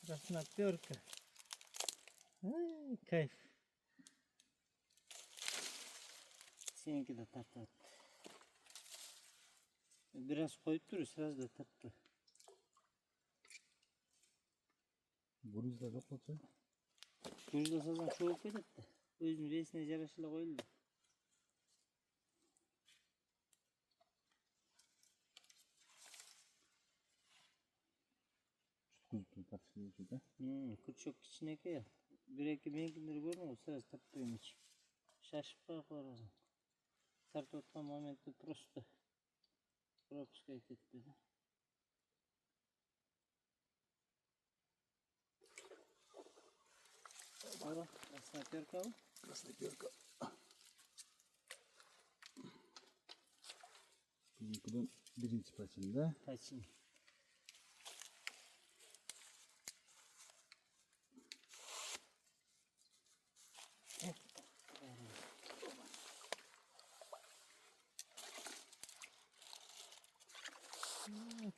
Красноперка. Кайф. Seninki de tatlı. Biraz koyup duruyor, sırası da tatlı. Buruzda kapatıyor. Buruzda sazan çoğuk edetti. Özüm resine jaraşıyla koyuldu. Kuzdu tartışıyor şurada. Küçük içindeki ya. Direkt benimkileri görmüyor musun? Sırası tatlıyım hiç. Şaşıp kalklar o zaman. Tart otma momenti просто. Пропускать etmedi. Ала, красноперка mı? Красноперка. Bizimkiden birinci paçında. Paçin.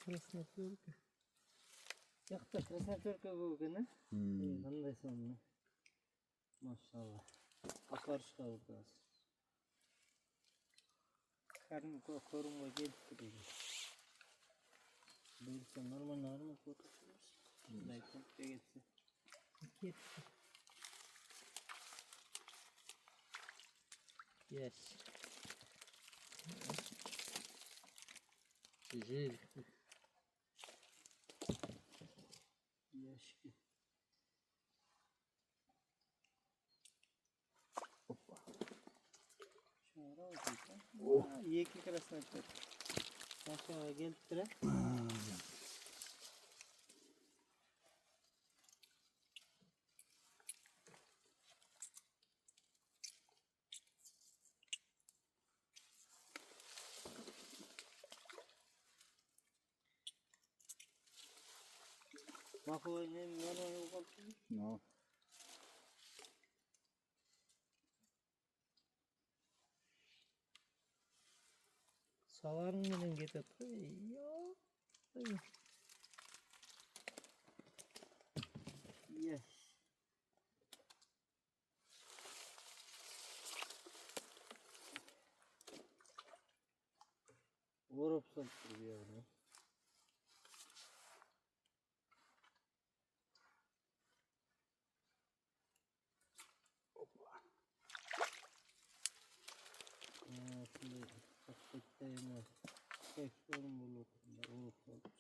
Красноперка. Yakta красноперка ko'gini. Qanday sonli. Maşallah. Akar çıkardı biraz. Karnım korumga gelip duruyor. Böylece normal fotoğrafımız. Şunday komple geçse. Gitti. Yes. Güzel. Yaşlı. Hoppa. Şöyle olacak. Oh. Yekli krasına çıkar. Aşağı gelip durar. Bak o ne yok oldu. No. Savarın neden getirdi? Yok. Yes. Vurup saldırıyor yani. Şimdi paketteyim var. Tekrar vurup saldırıyor.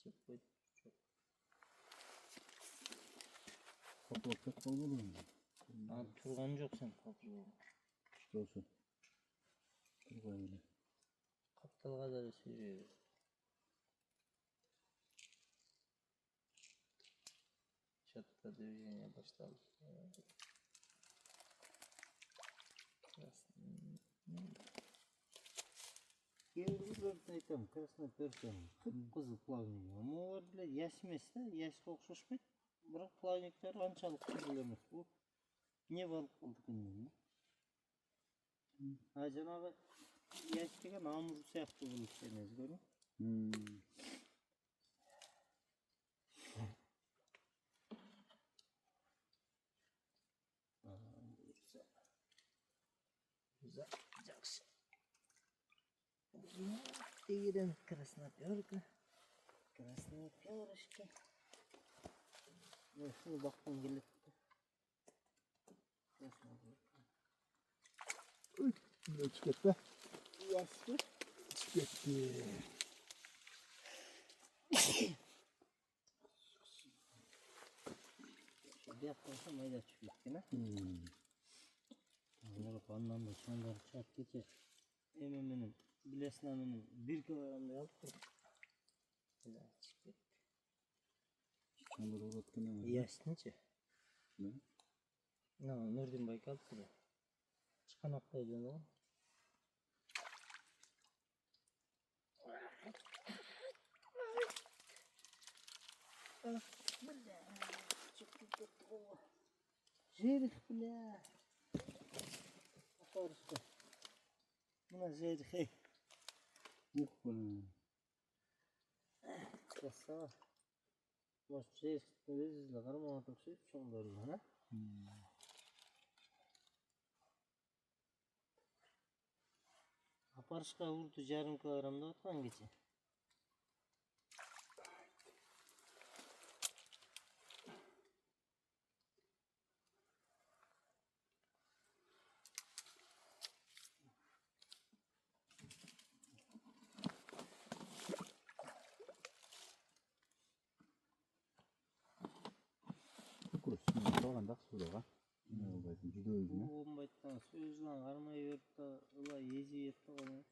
Çok koydum. Çok. Kapatacak kalmadı mı? Lan turgan yok sen kapıya. İşte olsun. Dur böyle. Kaptal kadar sürüyor. Çatıda dövüşmeye başladı. Кейбіреулерді айтамын, красноперка қып-қызыл плавник. Олар біледі, яс емес та, ясқа ұқсаспайды. Бірақ плавниктер қаншалық қызыл емес. Бұл не балық болды екен. А жаңағы яс деген амур сияқты болып сенез көрдің. Жақсы. Деген красноперка. Красноперочка. Шunu bakmam gerekti. Красноперка. Böyle çıkıp da Yaşlı. çıkıp Bir yapmasam mayda çıkıyor yine. Vurup ondan da şunları çat geçer. Ememenin, bilesnamının 1 kilogramda yaptım. Böyle çıkıyor. çamur uğratkın ama. Yaşlıca. Ne? Nurdin Baykal da. Çıkan haftaydı o. Жерих, бля. Хорошо. Бuna жерих, ey. Бля. Красава. Может, жерих везли, гармон отошли, в чем дорога, а? Aparışqa vurdu yarım kilogramda otgan geçe. Kuruşsun kalganda sudaga. Ne olbaydı? Juda özüne. Bu bombayttan sözlan karmayı verip da ıla yezi yetti onu.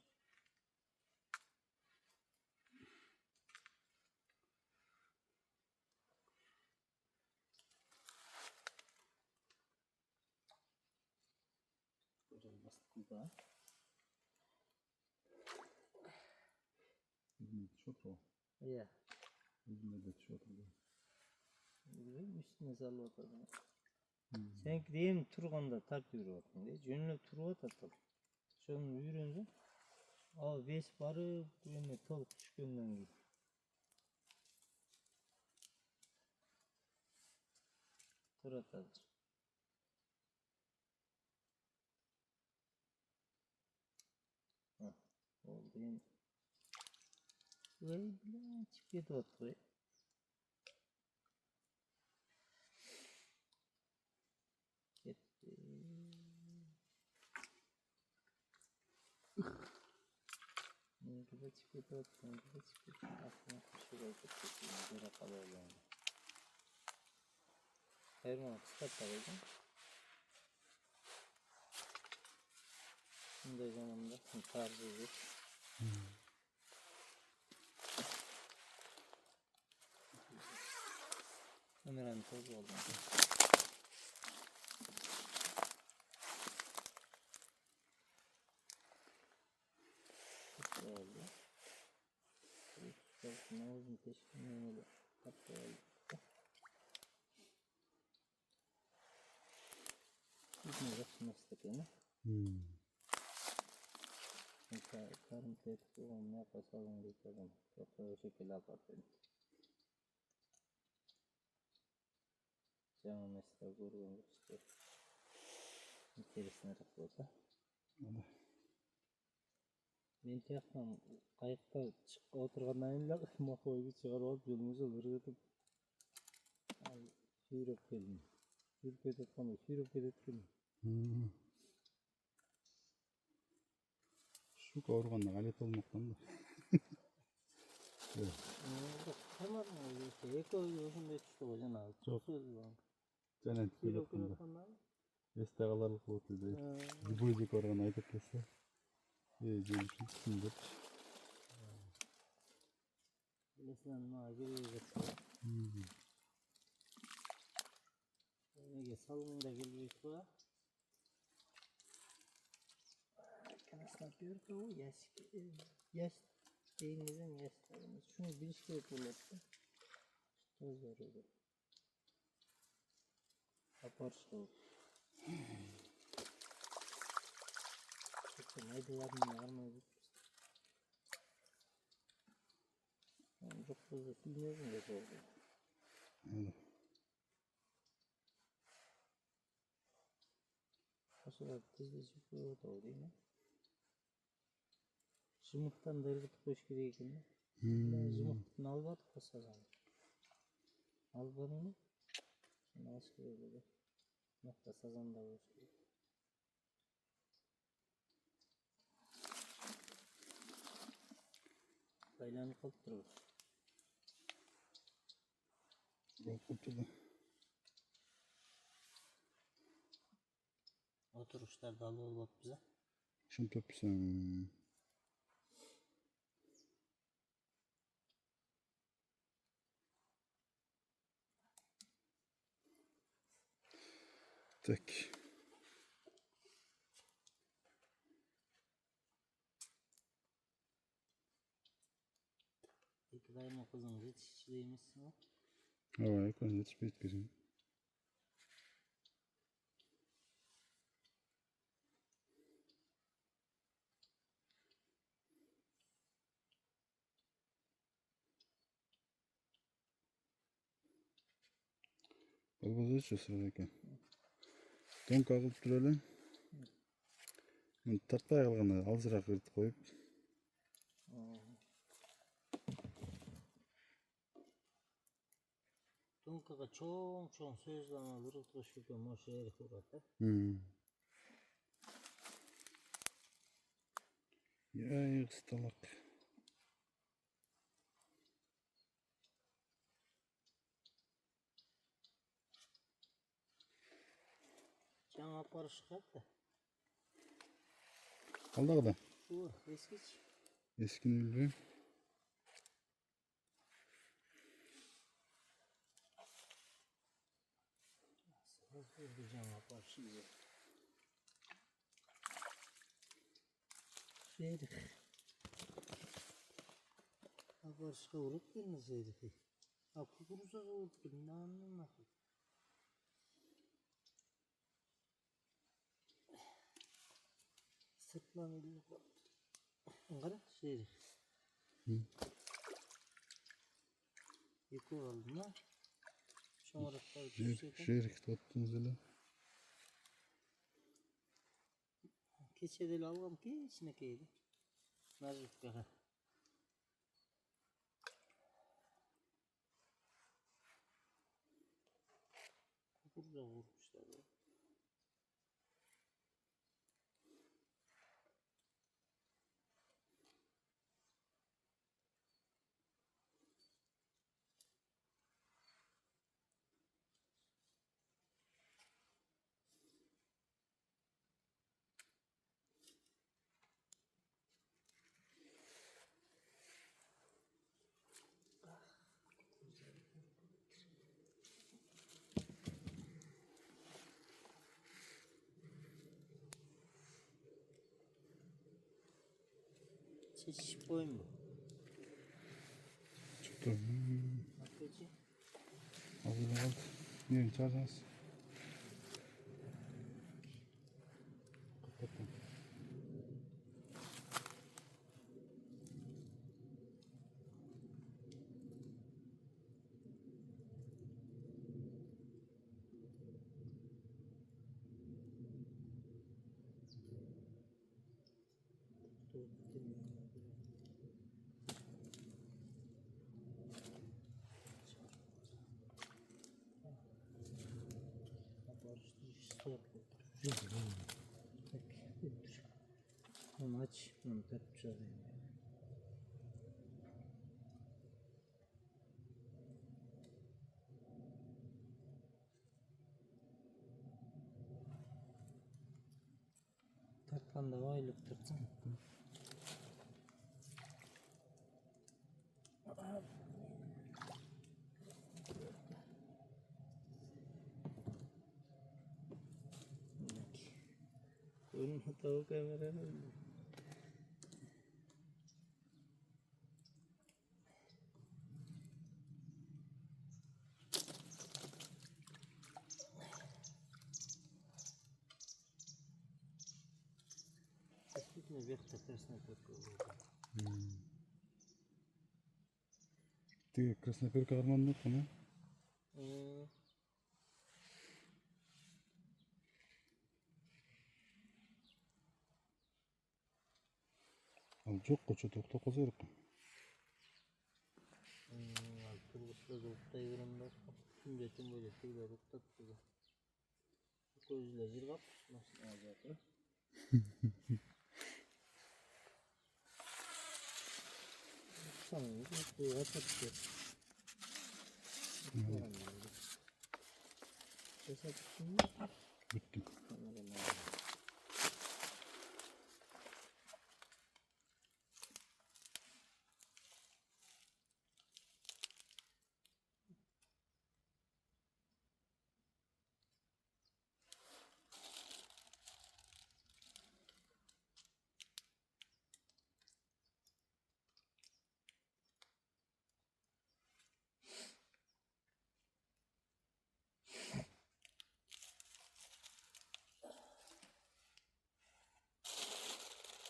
Kocaman bastık da. Üzüne tişört o. Ya. Üzüne de tişört o. Üstüne sallı oturdum. Sen diyeyim turganda tart yürüyorsun diye. Jönle turu atattım. Şunu yürüyünce. Al 5 barı bu tol düşkünden gibi. Tur atadır. Oldu yine. Vay bile çıkıyordu otu. Gitti. Ne gibi çıkıyordu otu, ne gibi çıkıyordu. Aslında şuraya çıkıyordu. Böyle kalıyor yani. Her zaman kısa kalacağım. Şimdi zamanında tarzı yok. Kameranın tozu oldu. Çok oldu. Çok uzun teşkiline öyle. Çok oldu. Gitmeye başlamıştık yani. Mesela karım tehdit olan ne yaparsan geçelim. Çok da o şekilde yapardım. Canım mesela gururum işte. İçerisine rakılsa. Ben tiyaktan kayıkta çıkıp oturgandan illa makoygu çıkarıp alıp yolumuza ırgıtıp sürüp geldim. Sürüp edip kalma, sürüp edip geldim. Şu kavurganla alet olmaktan da. Tamam mı? Eko yoğun düştü o can abi. Çok. Sözü var. Canet Sürüp telefonda. edip kalma. Estağalarlık oldu. Dibuydu koran aydık kese. Gelişim şimdi. Bilesinden mağazı geçiyor. Nege salonunda geliyor bu. Arkadaşlar diyor ki o yaş değinizin yaşlarımız. Şunu bir şey yapıyorlarsa söz veriyorlar. Aparışlı. Çok maydalarını yarmayı çok fazla silmiyorum ya oldu. Evet. Aşağıda tezde çıkıyor da o değil mi? Zımıktan dırgıtıp hoş gerekiyor. Zımıktan albatıp kasazan. Albanını nasıl böyle? Nokta sazan da hoş gerekiyor. aylanıp kalıp duruyor. Korkutudu. Oturuşlar dalı olup bize. Şunu töpsün. Tek. İki daima kızımız yetiştireymişsin o. Havaya koyun yetişmeyecek bizim. Balbazı içiyor sıradaki. Don kakıp duralım. Tatlı kalganda azırak ırıt koyup. Donkaga çoğun sözlama vurultu şükür moşu erik uğradı. Ya ıstalak. Cana parış kaldı. Aldık da. Bu eskiç. Eskini ülü. Bu cana parışı gibi. Erik. Parışka vurup biriniz eriki. Kukuruza vurup biriniz anlamına. Sırtlan elini koydu. Angara erik. Yıkı aldım lan. Şomarıklar Şerik tuttunuz öyle. keçedeli algam ki içine keydi. Nazif kara. Burada vurmuşlar ya. Çeşit boyun bu. Çıktı. Akıcı. Hazır kaldı. Niye çağırsanız? Kapattım. Onu aç, onu tak çağırayım. Takkan da aylık taksın. Koyun tavuk kameranın. Действительно вверх теперь такой. Ты красноперка арман yok mu? Al çok koça tokta kozarık. Turgut'ta zoktay verenler tüm böyle tüyler uktattı. Gözle zirgap nasıl olacak? Baksana bu atlattı. Bittim.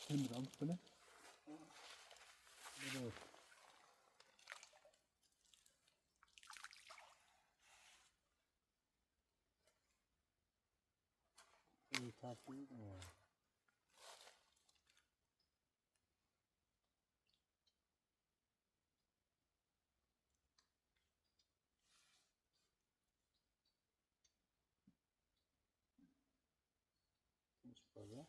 Sen de aldık böyle. Evet. İyi takip edin ya. Hiç böyle.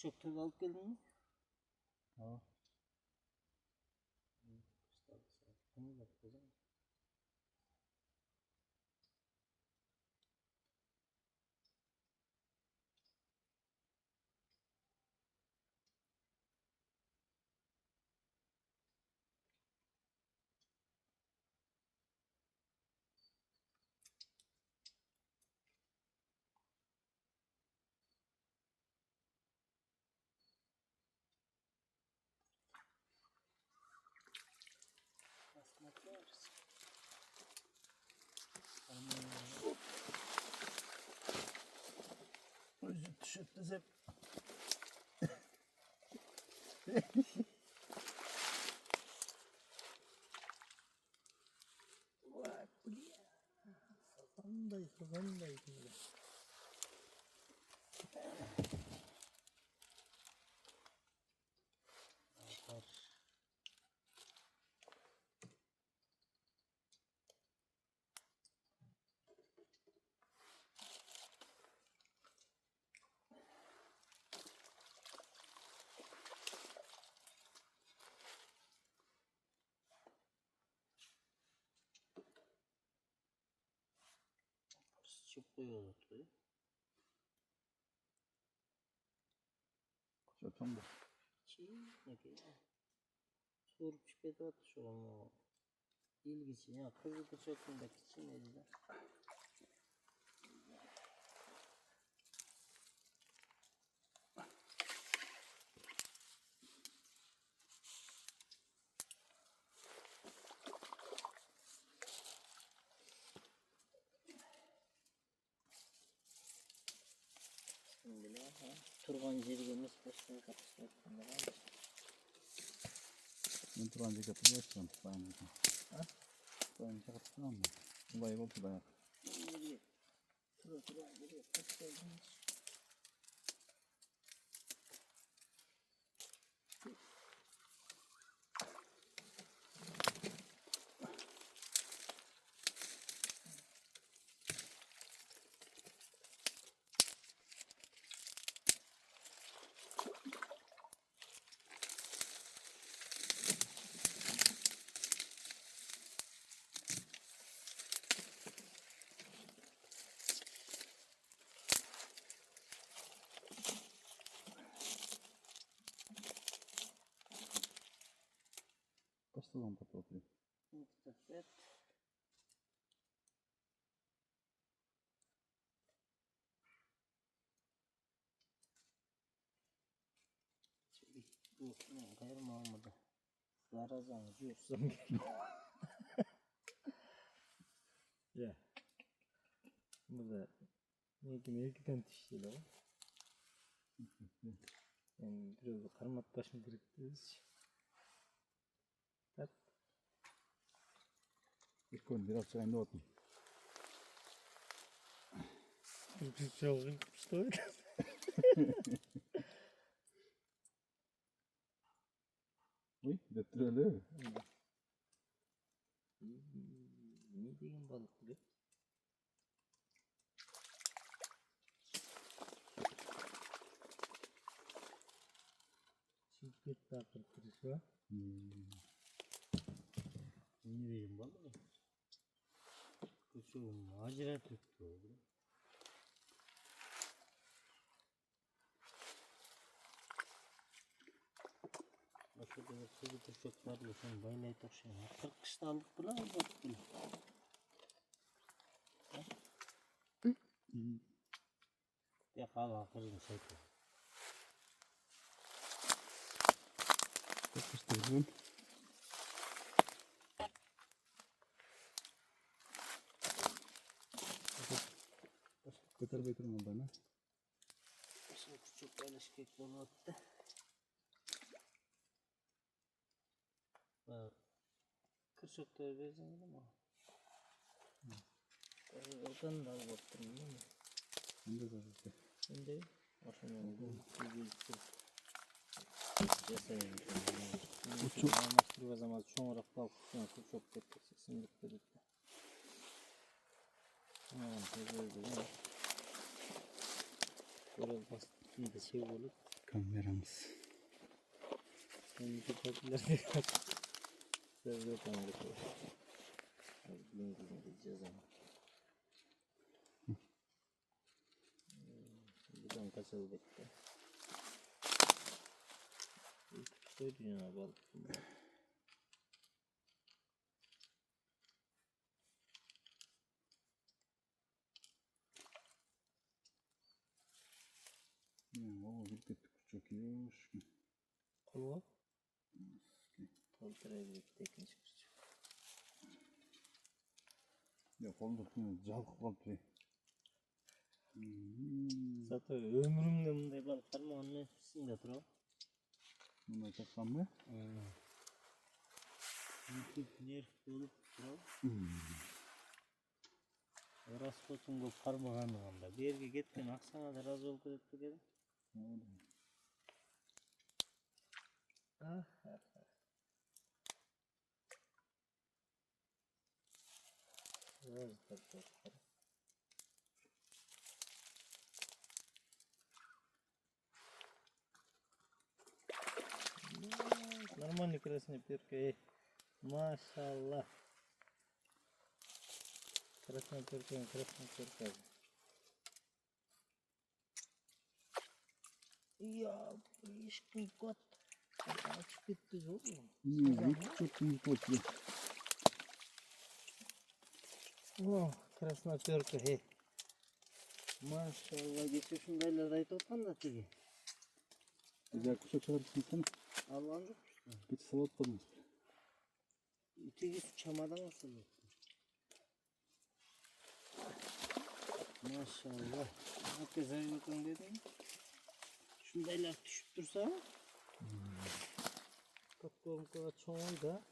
Çok tabi alıp geldin mi? Ja. Bunu da kızım. Basmak varız. Özür tişörtüz hep. Vay kuliye. Sazanday. Atar. Çıp koyuyorlar tabii. Kötüm bu. Çiğ ne ki? Sorup çıkıp atışıyor ama ilgisi ya kızı da çökündeki için elinde. Turgan jirgimiz başına kapısını yapmadan. Ben Turancı katı başladım. Ben Turancı katı tamam mı? Olay oldu dayak. Turgan giriyor. Kaçırdınız. Kaçta zaman patı oturuyor? Evet. Bu ne kadar Muhammed'e. Zarazan diyorsun. Ya. Bu da Melkiden tiştiyle o. Yani biraz da karmat taşını biriktiririz. İlk gün biraz çayında otun. Türkçe çalgın kuşlar. Uy, dettir öyle. Ne diyeyim Gitti akır kırış var. Ne bileyim bana. Küçüğüm macera tuttu oldu. Başka bir sürü kuşaklarla sen baylay tokşan. 40 kişi aldık bile aldık bile. Ya kal akırın şeydi. Kapıştırdım. Götür götürme bana. Şimdi küçük paylaşık bunu attı. Kırçıkta vereceğim ama. Oradan da alıp değil mi? Şimdi zaten. Şimdi aşağıya Cesayım. Uçuk. Almastırı zaman çoğurak kalkışına çok getirsin. Sindik birlikte. Böyle basit bir şey olup. Kameramız. Şimdi popüler biraz. Devlet anlık olur. Bilin gideceğiz ama. Buradan kaçalım bekle. Koydun ya balık. O bir de çok iyi. Kolu. Koltuğa birlikte ikinci kırçık. Ya kolda jalkı koltuğu. Zaten ömrümde bunday balık var mı onun üstünde durur. Buna çaksan mı? YouTube nerf olup durur. Orası koçun bu parmağanın anda. Bir yerge gitken aksana da razı olup edip gelin. Нормальный красный перка, Машаллах. Красная перка, красная перка. Я близкий кот. Açık gitti oğlum. Çok iyi koltuğu. Oh, красная перка, he. Maşallah geçiyorsun beyler dayı toplan da teki. Güzel kuşak çağırırsın sen. Allah'ın çok güzel. Geç salat kalmış. Teki su çamadan nasıl yaptın? Maşallah. Herkese bakın dedim. Şunu beyler düşüp dursa. Kapıyorum kadar çoğu da.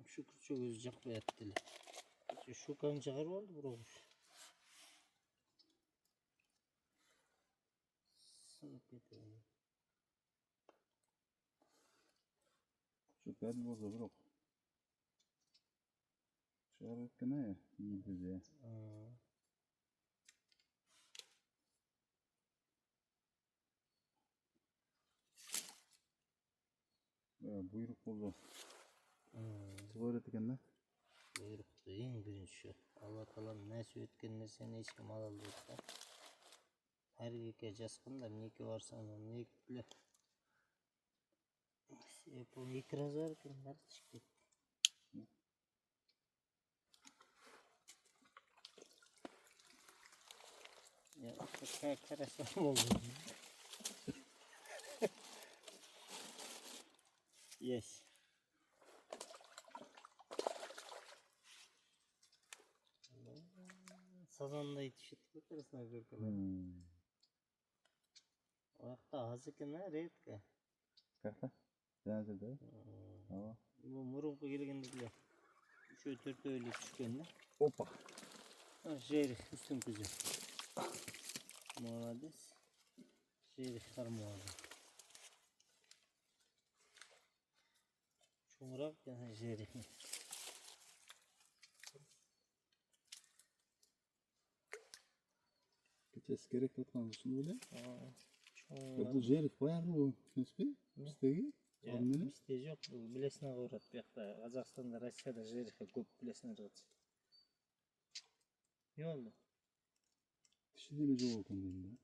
Şükür çok üzecek bir ettiler. Şu kancağır oldu burası. Sınıf getireyim. Çok belli oldu bırak. Çağırırken ne ya? İyi güzel. Buyruk oldu. Sıvı öğretken ne? Buyruk da en birinci şu. Allah kalan ne söyletken ne sen hiç kim alalım. Her yıka caskın da ne ki varsan onu ne ki bu itiraz var ki bunlar çıktı. Ya karasam oldu. Yes. Sazan da yetişti bakarısına görkeler. Vakta hazıkın ha redka. Kahta? Denizde de. Tamam. Bu murunku gelgende bile. Şu törte öyle çıkende. Hoppa. Жерих üstün kızı. Молодец. Жерих harmoğlu. Çoğurak yani jeri. Geçesi gerek tutkan olsun böyle. Çoğunlar. Bu jerik bayağı bu. Nesbi? Bistegi. Ya, Anlıyor. bizde yok. Bu bilesine uğrat bu yakta. Kazakistan'da, Rusya'da jerika köp bilesine uğrat. Ne oldu? Dişi dili çok olkan diyeyim de.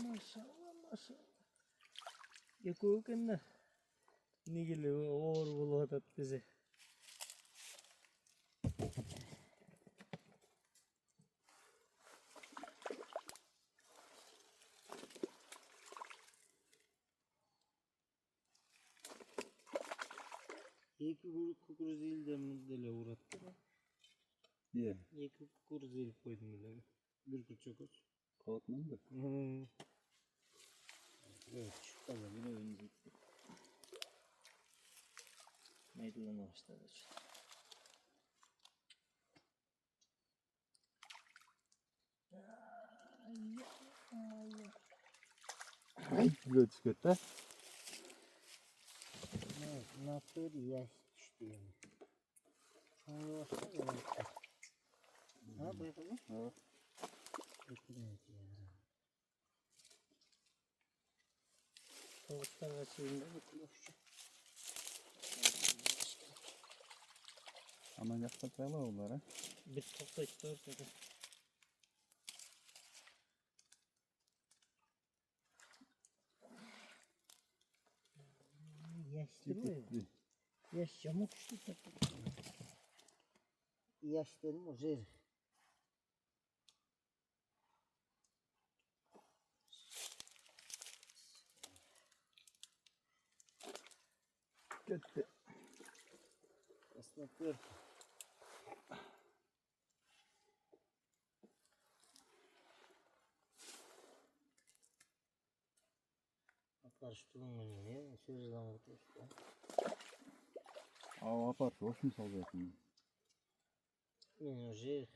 Maşallah maşallah. Yakıyorken de. Ne geliyor ağır buluyor bizi. İki kukuruz ilden dele uğrattı mı? Ye. İki kukuruz il koydum bile. Bir küçük kuş. Kalkmam da. Evet, şu kadar yine önce. Meydan başladı. Güzel çıkart da. Evet, nasıl yaş düştü yani. Sonra başka ne yaptı? Ha, bu yapalım. Ha. Bekleyin yani. Tavuklar açığında Bekliyor şu. Ama yaktak yala onlar ha. bir topla işte ortada. Yaş duruyor. Çıkıttı. Yaş yamuk işte. Yaş dedim o jeri. Gitti. Aslında dört. Karıştırdım beni ya. Sözden vurdu. Aa apar. Hoş mu salacaksın? Yani o jeri.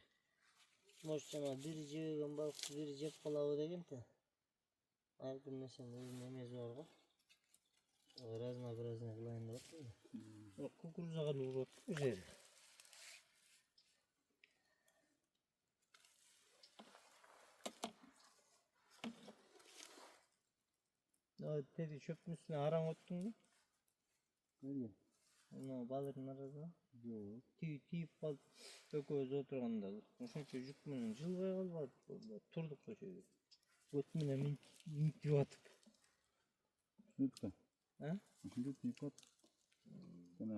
Možda bir cevgan balık bir cep kalağı degen de. Artık mesela nemez var. Разно кылайын деп атпаймынбы? Kukuruzağa uğrat. Güzel. O dedi çöpün üstüne aran ottun mu? Nereye? Onu balırın arasına. Yok. Tiyip bal ököz oturganda. Ошончо жүк менен жылбай калбадык. Турдук көчөдө. Өт менен минтип атып. Lütfen. Ha? Şimdi tipat. Sana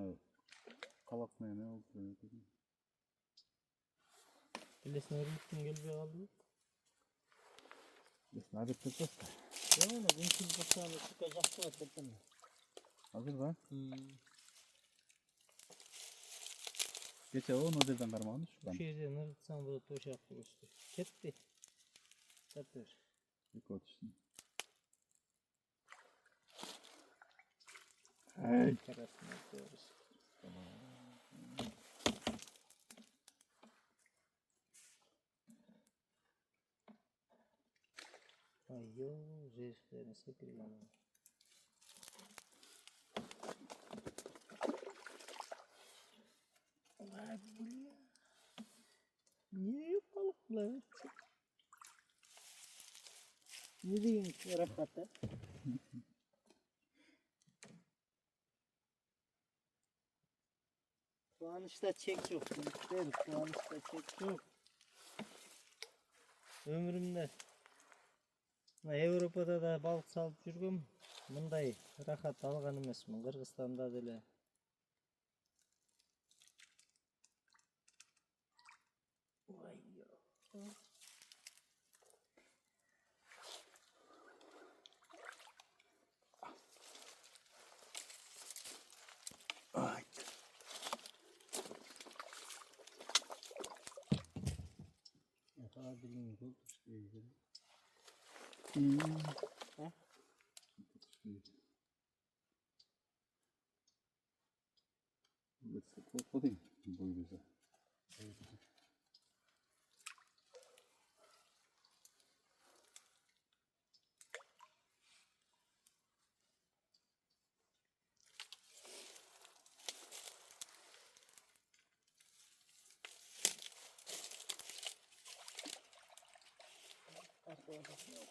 kalakmaya ne oldu? Билесине үрүттүн келбей калды. Biz nerede tutacağız da? Yani mümkün baksanı çıkacaktı atırdım. Hazır lan. Geçe o modelden karmanı şu Bu kan. şeyden ırıtsan bu toşak buluştu. Ketти. Satır. Bir kod işte. Hey. Karasını atıyoruz. Ay yo, zeyflerini sekiriyor. Ay bu ne? Niye yok balıklar? Ne diyeyim rahatı? Kullanışta çek yok. Değil, kullanışta çek yok. Ömrümde Avrupa'da da balık salıp жүргөм. Мындай рахат алган эмесмин. Кыргызстанда деле. Ой yo. Ay. Yapabildiğin yol işte. Ha? Bakayım boyumuza.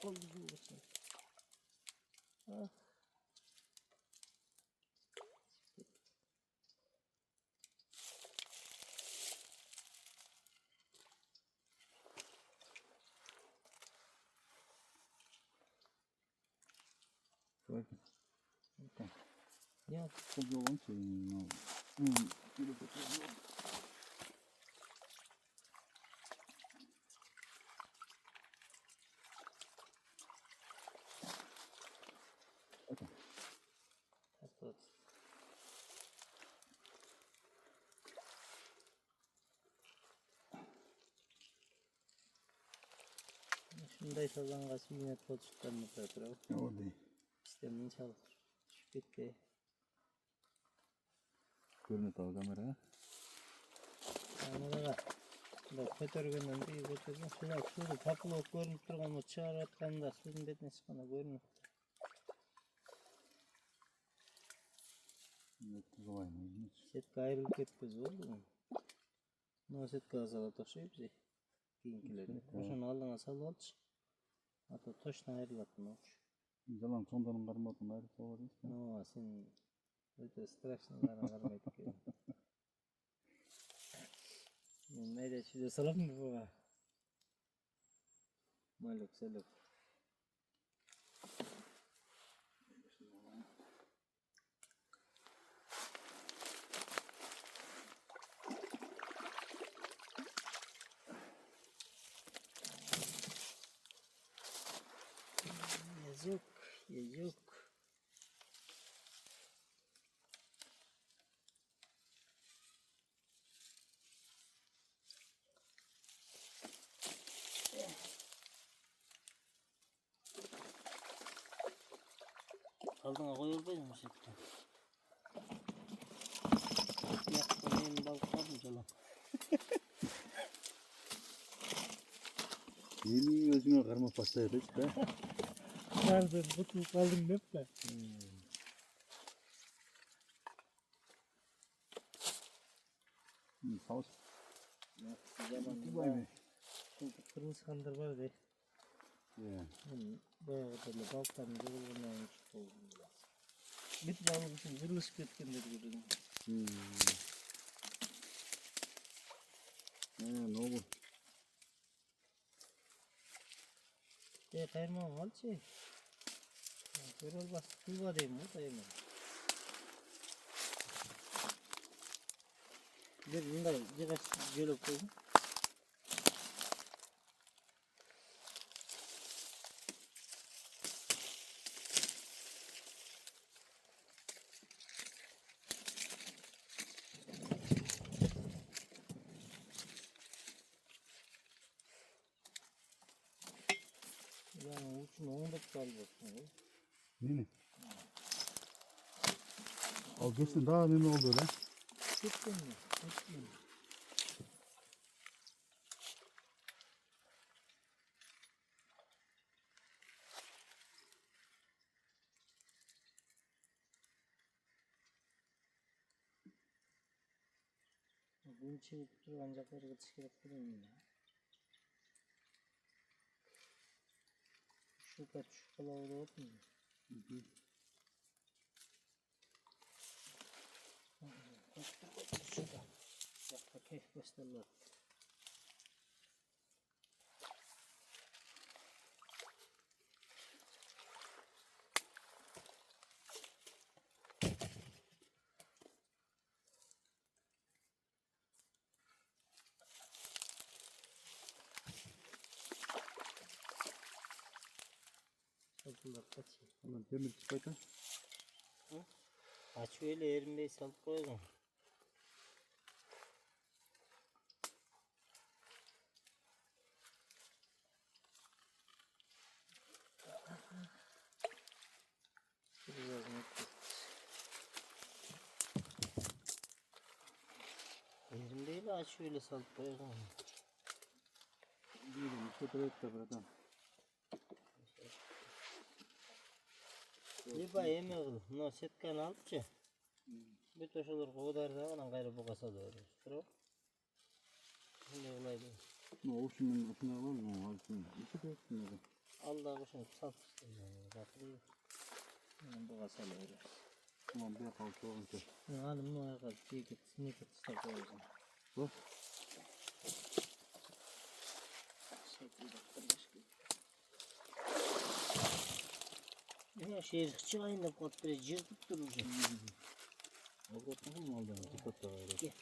Kol gücü olsun. Ah. Давайте. Так. Ya Попробуем сегодня. Или попробуем. tatlı. Şunday sallanğası yine koltuklarını bırakırım. Вот и. İstemin çalışır. Düşüp gitti. Görünüyor al kamera. Kameraga da көтөргөндөн бери көтөргөн сууду тапылып көрүнүп турган чыгарып атканда суунун бетине чыкканда көрүнөт. Нет, желание. Сетка айрылып кетпез болду. Мына сеткага салат окшойт бизге. Кийинкилерде. Ошону алдыңа салып алчы. А то точно айрылат болчу. Жалаң соңдарын кармадым айрып салып атасың. Ну, сен өтө страшныйларын кармайт экен. Мен майда чүйдө салам буга. Малек салып. Язык, язык. Алдыңа кое албайсың сетке. Якта менин балыктарым жала. Мени өзүңө кармап баштай берчи да. Nerede mutlu kaldın hep de. Savaş. Zamanında çünkü kırmızı kandır var de. Ya. Bayağı böyle baltanın yorulundan çıktı oldu. Bir balık için kırılışıp ketkenler gördüm. Ne olur. Kaymağım al şey. Yorul bas. Kıyva değil mi? Kaymağım. Bir bunları biraz şöyle koydum. Yani uçunu onduk kalbasın. Nene. Al geçsin daha ne oldu öyle? Gittin mi? Gittin mi? Bunu çekip dur ancak bir çıkıp durayım ya. Şu kaç şu kılavuğu da olsun mu? Şurada. Bak keyif gösterirler. Kapılar kaçıyor. Ulan demir çıkaydı. Aç öyle erinmeyi salıp koyalım. Erinmeyle aç öyle salıp koyalım. Değilim işte bırak buradan. Либо эме кыл, мына сетканы алыпчы. Бүт ошолорго оодарда анан кайра буга салып беребиз. Туурабы? Ушундай кылайлы. Ну, ушунун ушуна аlalım mı? Alsın. İki de üstüne de. Allah'a şunu satıştıracağım. Batırıyor. Bu kasal öyle. Tamam bir yapalım çoğunca. Hanım ne kadar bir git ne git işte koyacağım. Bu. Ya şehir çıkayın da kot bir cırtıp duracak. Avukatın mı aldın? Dikkat da var.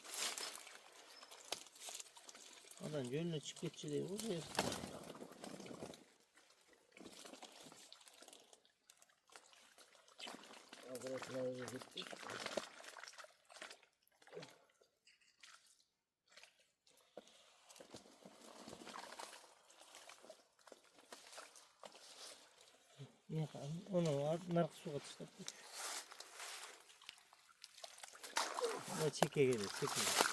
Adam gönlü çıkıtçı değil vuruyor. Arkadaşlar gitti. Ya onu var nark su katıştı. Ya çeke gelir çeke.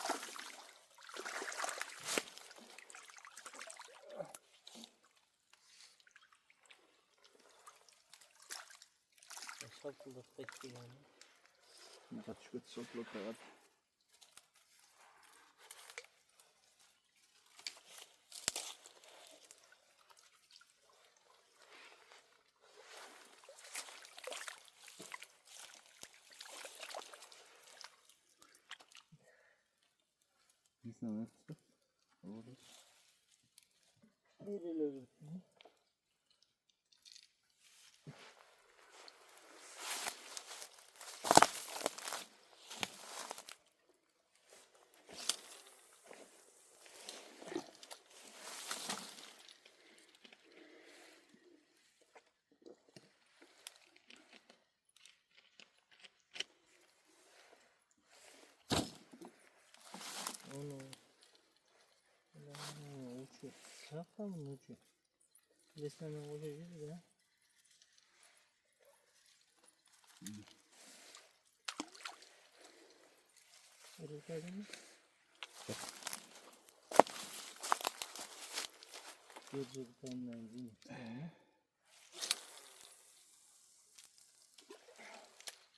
Şapıldak bekle yani. Dikkat şu kötü sokluğu da var. Biz ne yaptık? Olur. Nereleri? Onu uçuyor. Şapka mı uçuyor? Resmen uçuyor yüzü de. Orada mı? Gözü benden değil.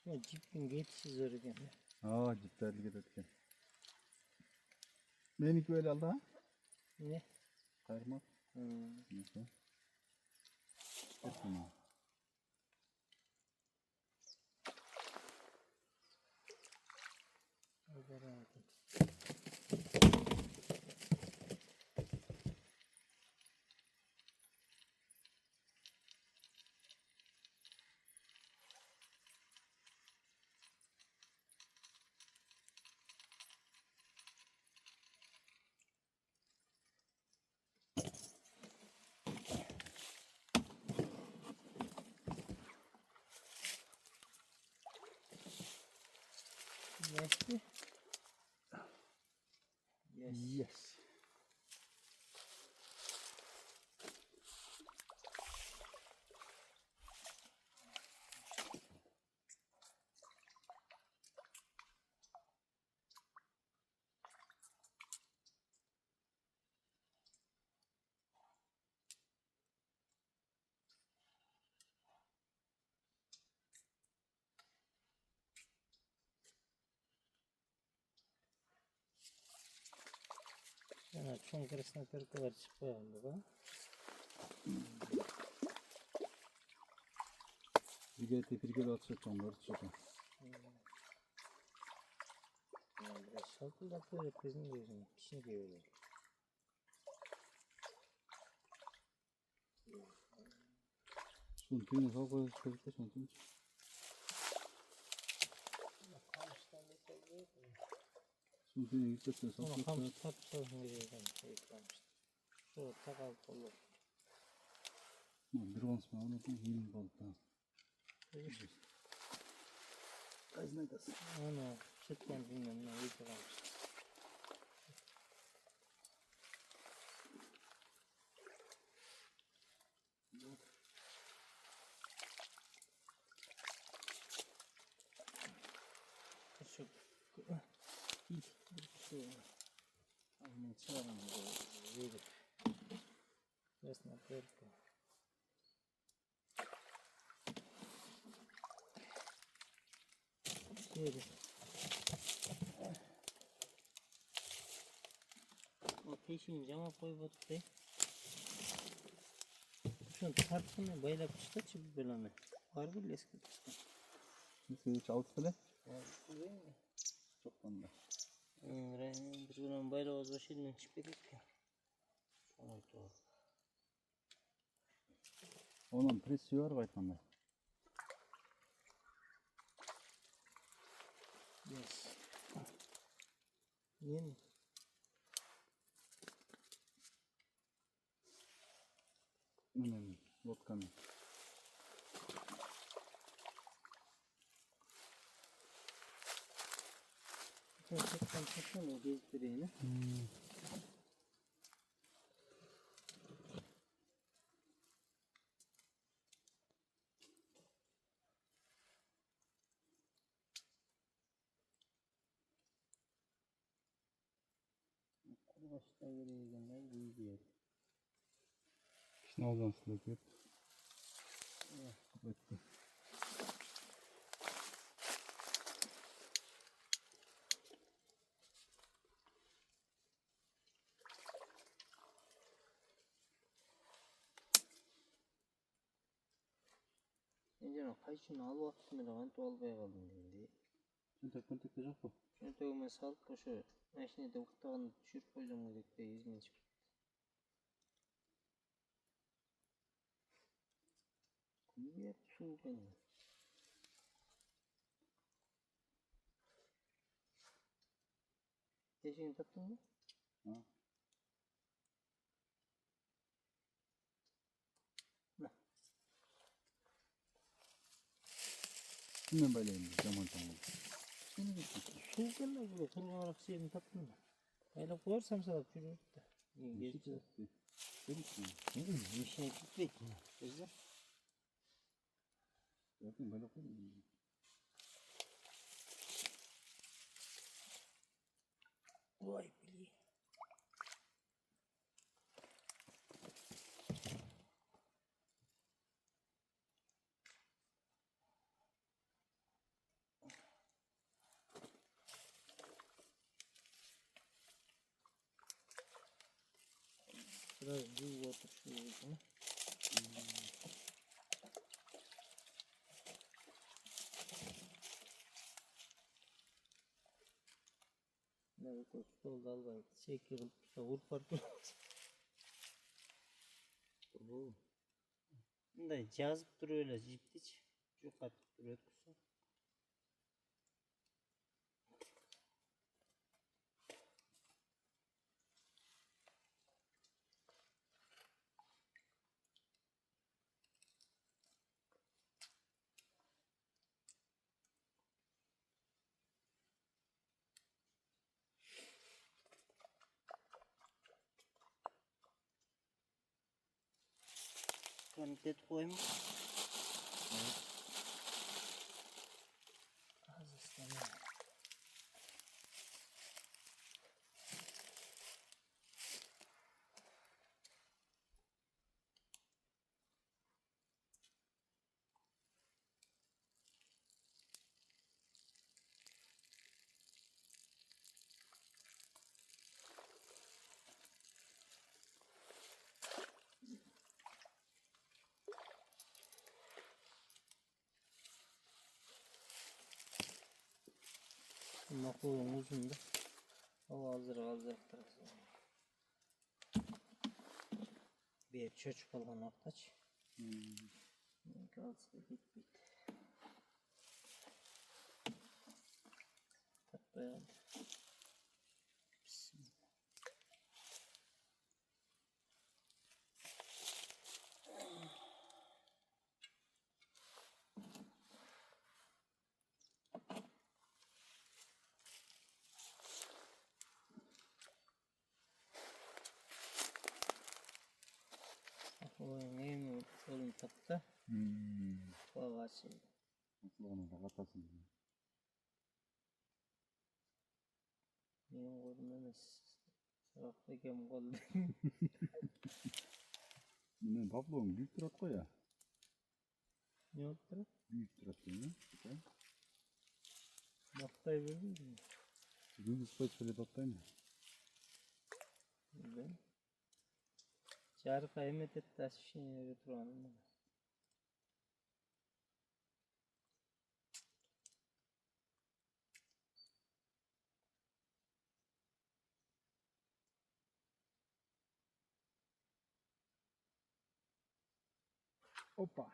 Ya cipin geçsiz oraya. Aa ciddi giderken. Benim böyle aldı ha? Ne? Kaymak. Hmm. Neyse. Tamam. Orada rahatım. Nasıl? Yes. Yani çok krasnopер kadar çıkıyor bu. Bir de tepirgeli atacak onları tutacak. Yani biraz şapıldak böyle kızın gözünü. Kişi diyor öyle. Şunun tüyünü kalkıyor çocukta şunun tüyünü. Şunun tüyünü yükseltiyor Onu saklı kamış tutar. tapışalım veriyordum. Yıklamıştım. Şu takal kolu. Bir ons mu onu da 20 balık daha. Kazına kalsın. Onu çıtken bilmem ne yıklamıştım. Şu şu aynen çıkarım verip resmen perka. Şöyle o peşin cama koy battı. Şunu tartını baylap çıkartçı bir bölümü. Var bir eski. Sen hiç alt bile? Değil mi? Çok banda. Bir bölüm bayla o zaman şimdi çıktık. Tamam doğru. Onun presi var baytanda. Yes. Yeni. Önemli. Vodka'nın. Sen çekten o gezdireyini. Başta gereğinden iyi diyor. İşte oradan sılık yap. Bitti. Önce o kayışını al vaktimi lan tuvalbaya kaldım dedi. Kontak da yok bu. Şunu tövme salıp da şu maşinede uktağını düşürüp koyacağım dedik de izmin çıktı. Niye su benim? Eşeğini tattın mı? Ha. Kimden böyleyim? Zaman tamam. Şimdi su gelme böyle kurban olarak şeyini tattın mı? Öyle koyarsam sana çürür de. İyi geçti. Bir şey gitmek mi? Güzel. Bakın böyle koyayım. Vay bili. Biraz büyük otur şu yüzüne. Ne bu stolda al bari. Şey kırılıp da vur farklı. Bu. Da cazip duruyor öyle ciptiç. Çok atıp duruyor kusa. Kandet koyma. Az istemiyorum. Makulun uzun da. O hazır tarafı. Bir çocuk olan ortaç. Kalsın bit. Tatlı. Bismillah. O neyim oğlum tatlı. Babası. Nasıl onu da katasın. Benim oğlumdan sıraktayken kaldı. Ne babam büyük trat koy ya. Ne oldu? Büyük trat koy ya. Noktayı verdin mi? Büyük spot şöyle tatlayın ya. Ben. Jarık emet et taş işine götürelim. Opa.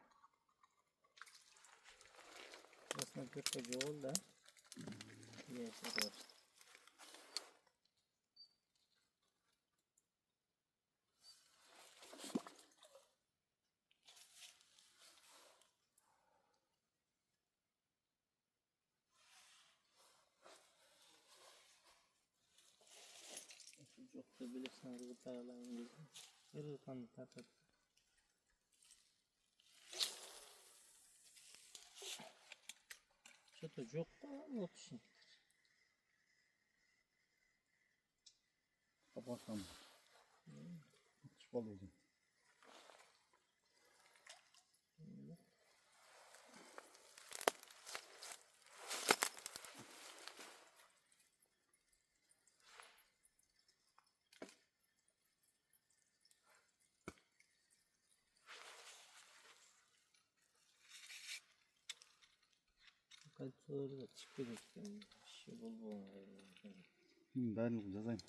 Aslında kötü yol da. Neyse var. Çok da bilirsen rıgıt ağlayın bizim. Irıkanı takat. Kötü çok da ot için. Kapatsam. Hiç balıydım. Kaç soru da çıkıyor işte. Şey bulma. Ben yazayım.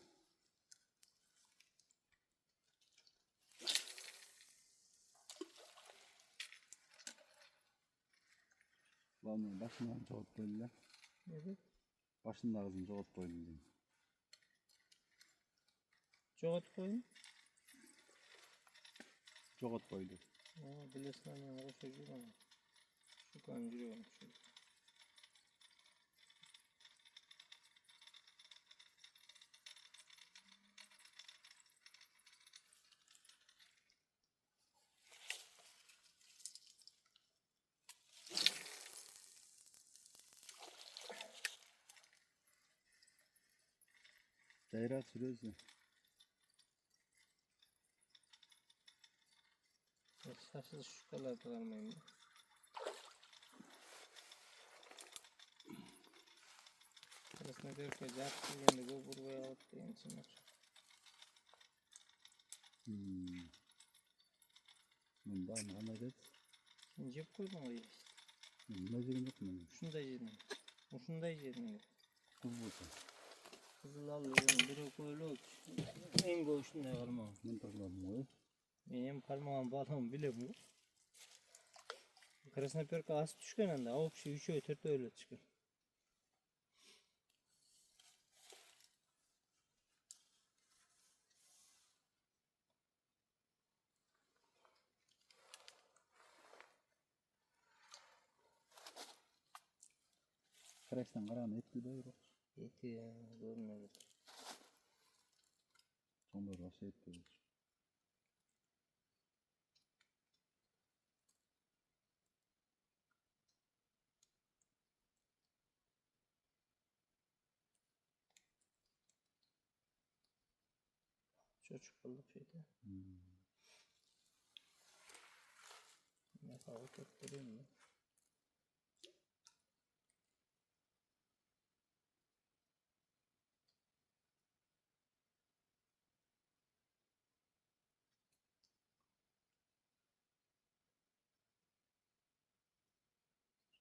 Lan başından çok böyle. Evet. Başında ağzını çok böyle. Çok koyun. Çok böyle. Aa, bilirsin ama o çocuk ama. Şu kan yürüyorum şu. Ceyrat sürüyorsun. Saçsız şu kadar kalmayayım. Arasına bir koyacak. Şimdi bu buraya attığın için. Bunda ama Ahmet. Cep koydum oraya işte. Bunda yerim yok mu? Şunu da yedim. Şunu da yedim. Kızılsa. Kızıl alıyorum. Biri koyulu oldu. En koşun ne kalmam. Ben takmadım o. Benim parmağım bağlam bile bu. Karasına bir az düşken anda. O şey 3'e ötürtü öyle çıkıyor. Kreşten karan et gibi yok. Eti ya. Görmüyor. Sonunda rası et gibi. Çocuk balık şeydi. Ne hava tutturayım mı?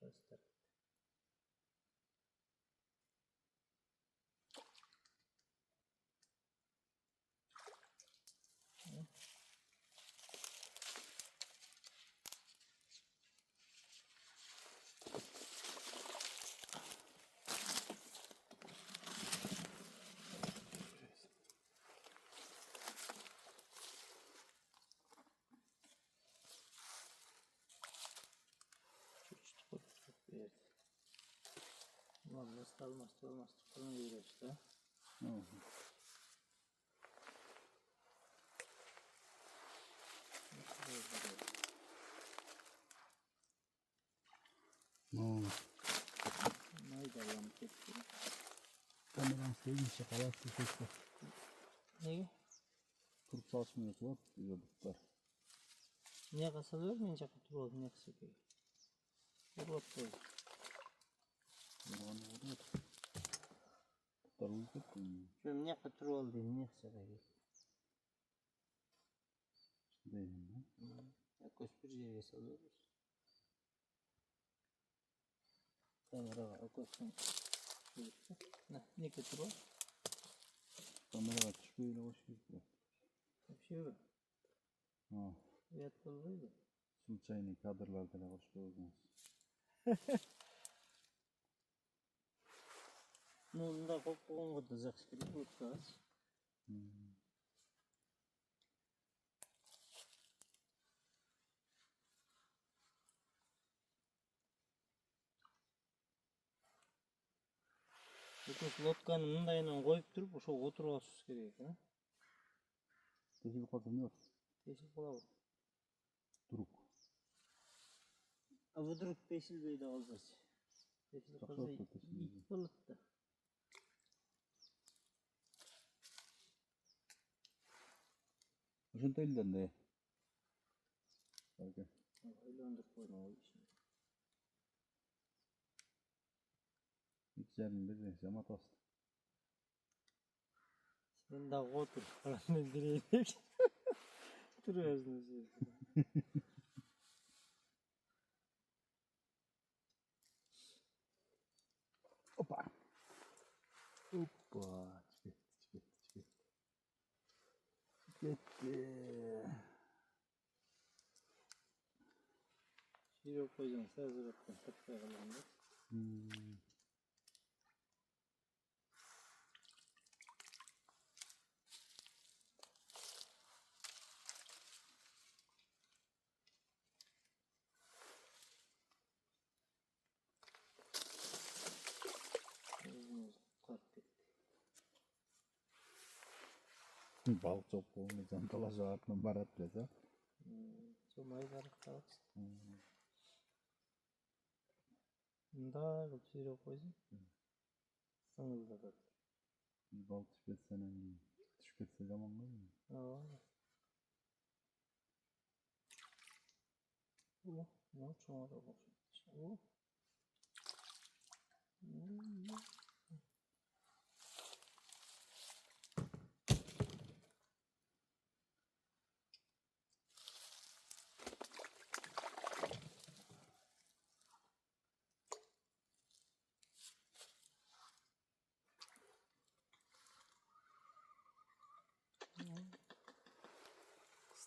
Göster. Çocuk balık çok bir yerde. Olmaz olmaz. Bunu yürü işte. Mayda yanıp etti. Kameran sevdim şakalar tüfekler. Ne? Turp saçmıyor var. Yiyorduklar. Niye kasalıyor mu? İnce kutu oldu. Ne kısıkıyor? Vurot koy. Yalan oluyor. Turplar uyuyor. Şöyle ne kutu oldu? Ne kısıkıyor? Deyim ben. Yakos bir yerge salıyoruz. Kamera akostan. Ne getiriyor? Kamera açış böyle hoş gidiyor. Bir şey yok. Ha. Yat buluydu. Su çayını kadırlarda da hoş buldunuz. Nunda koktuğun kadar zakskiri unutmaz. Yakos lotkanı mındayla koyup durup uşa oturup alışız gerek. Teşekkür ederim yok. Teşil kula bu. Duruk. Avı durup Teşil Bey'de alacağız. Teşil Çok kızı zor Teşil Bey'de. ilk balıktı. Şunu elden de. Belki. Öyle öndür koyma o işini. Hiç yerin bir neyse ama tost. Sen daha otur. Paranı direğine duruyorsunuz. Hoppa. Hoppa. Çıkıttı. Gitti. Şey yok koyacaksın. Hazır ettim. Satmaya kalandı. Kalk etti. Balık çok olmayacağım. Dolaşa atmam barat bize. Somay balık kalksın. Daha şey yok koyacaksın. Sanılda da. Bir balık tüketsene. Tüketse zaman var mı? Ne çoğu da boşun.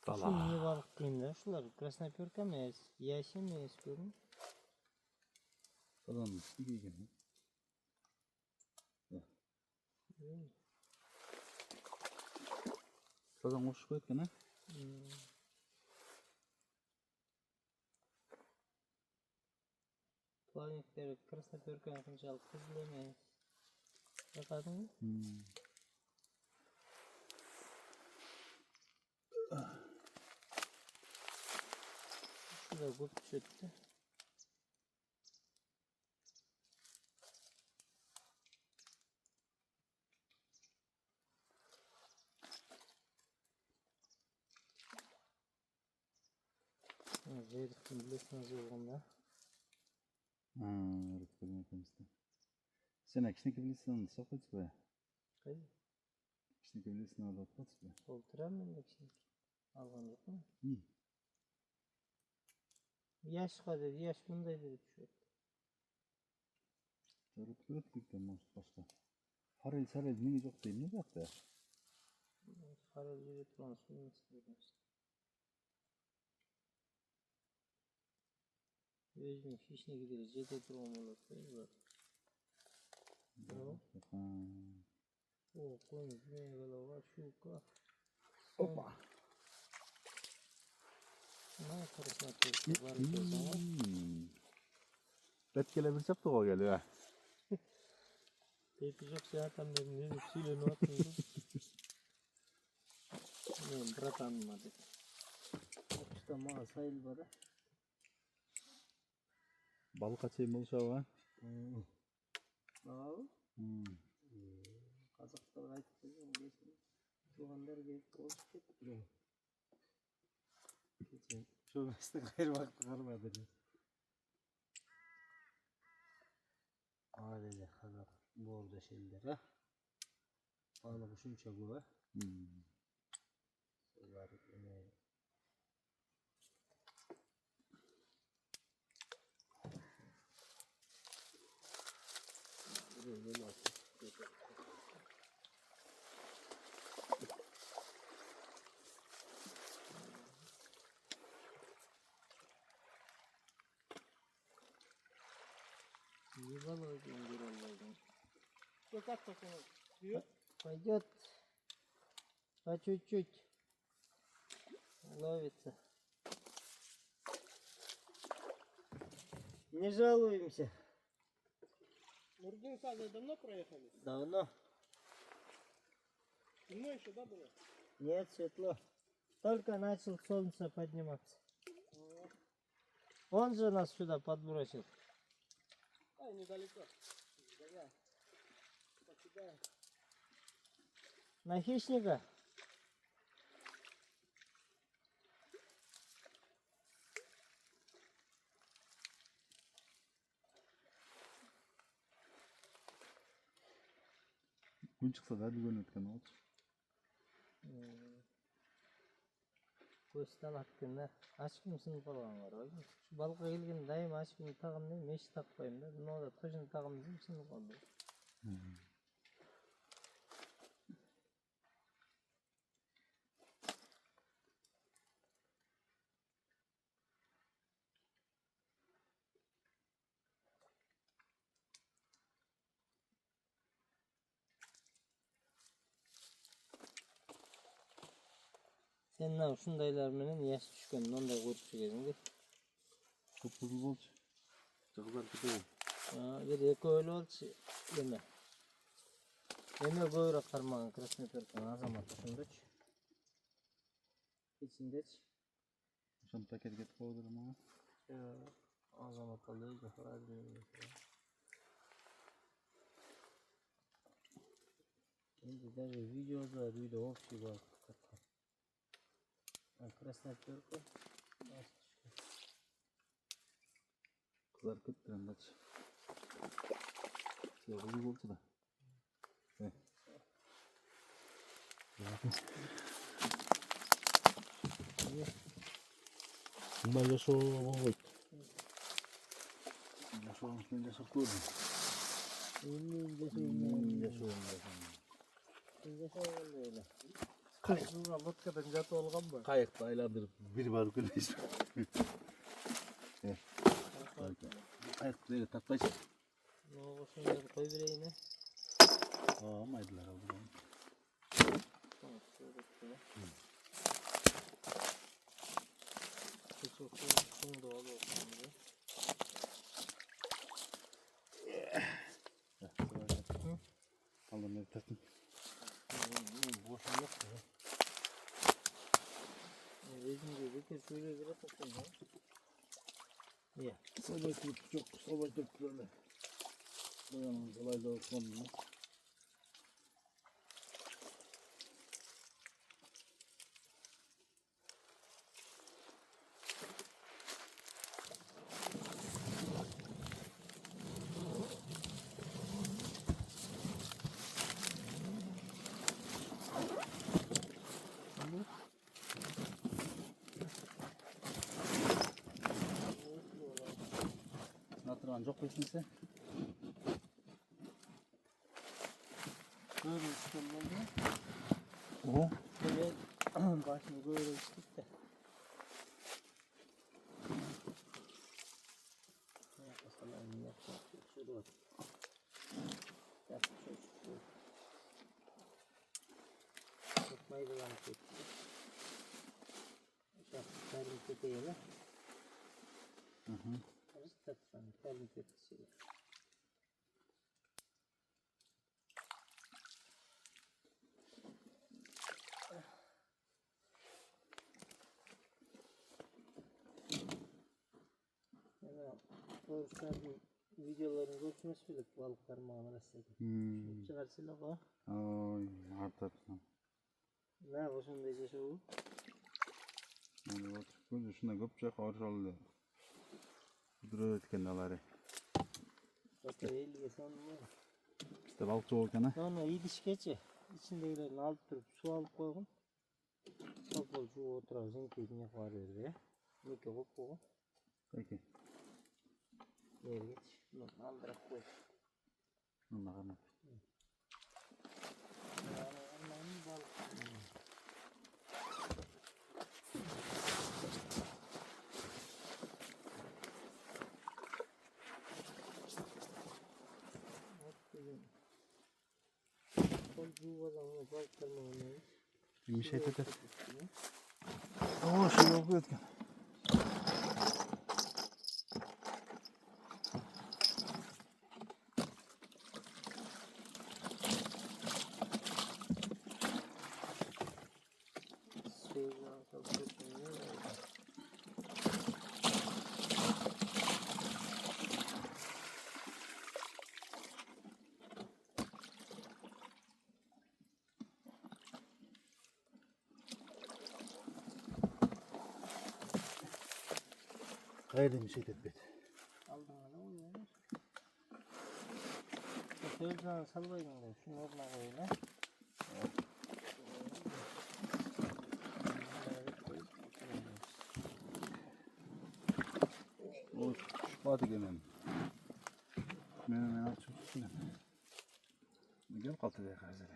Şu niye balık diyeyim de şular krasnoperka mı yes? Yaşı mı yes görün? Kazanmış. Bir gibi. Kazan hoş koyduk ne? Planikleri krasnoperka yapınca kızıl emeyiz. Bakadın mı? Şurada gut çöktü. Verdim bilirsiniz oğlumda. Öğretmenim hepimizde. Sen akşam bilirsin, sohbet be. Kayı. Akşam bilirsin, orada sohbet be. Olduramıyorum da şimdi. Alganlık mı? İyi. Yaş kadar, yaş bundaydı bir şey. Öğretmenim başka. Harel mini çok değil mi bak be? Farol gibi transfer istiyorum. Özüm fişine gideriz. Cede durmalı. O koyun ne kadar şuka. Hoppa. Ne karışma tepki var o zaman. Bet gelebilecek de o geliyor ha. Tepki çok zaten benim ne süyle ne atıyordu. Ne bırak anlamadı. İşte masayla bana. Balık açayım olsa var. Abi. Kazaklar ayıp kızım geçsin. Şu anlar gelip oluşup gitti. Geçen şu meslek hayır vakti kalmadı. Aile kadar bu orada şeyler ha. Balık şunça bu ha. Sular İyi balığı bir aldım. Çok at bakalım. Diyor. Пойдет по чуть-чуть. Ловится. Не жалуемся. Нургин сазы давно проехали? Давно. Темно еще, да, было? Нет, светло. Только начал солнце подниматься. Он же нас сюда подбросил. А, недалеко. Давай. Покидаем. На хищника. Gün çıksa da bir gün ötken oldu. Көстен аттың ашқым сынып қалған бар ғой. Балыққа келген дайым ашқым тағым деймін, еш тақпаймын да. Мынау да точно тағым деймін, сынып қалды. Sen mынау ушундайлар менен яш түшкөн мындай көрүп жүргөсүң де. Çok hızlı oldu. Çakılar gidiyor. Бир экөөлүү болчу эме. Эме көбүрөөк кармаган красный перканы Азамат ошондочу. Ичиндечи. Şam paket getip koydular ama. Азамат ал өзү разный. Эndi даже видеода үйдө общий бар. Красная перка. Kızar kıttıran kaç. Ya hızlı oldu da. Böyle soğuk oldu. Yaşa olmuş ben yaşa koydum. Kayıklığa vodkadan jatı olgan mı? Kayıkta aylardır bir var güneş. Kayık böyle tatlayıcı. No, şunları koy bireyine. Almaydılar aldı bana. Çok da oluyor şimdi. Aldım bir takım. Boşun yok mu? Bizim gibi bir şöyle bir takım var. Ya. Sabah çok sabah böyle. Bayanın kolayda olsun. Natıran çok bekmişse. Böyle üstünde. O. Böyle başını böyle üstlük de. Tutmayı da yanlış etti. Şarkı tepeyle. Tatsan, kalın tepkisiyle. Doğruşların videolarını görüşmesi bile balıklar mağara istedim. Çıkarsıyla bak. Oy, artık. Ne yapıyorsun diyece şu? Yani bak, gözü şuna köpçe karşı oldu. Duruyor etkenleri. Başka elliye sanmıyor. İşte balıkçı olurken ha. Sonra iyi diş geçe. İçindekilerini alıp durup su alıp koyun. Topol şu oturar zinkeyini var verdi ya. Mike koyup koyun. Peki. Yer geç. Bunu aldırak koy. Allah'ım. Allah'ın balık. Мешать это. О, что выпытка. Haydi müşet etmedi. Aldığına uyuyor. Sözden sallayın da şunu orma koyla. O şubatı gelmem. Ben açıp tuttum. Gel kalktı diye hazır.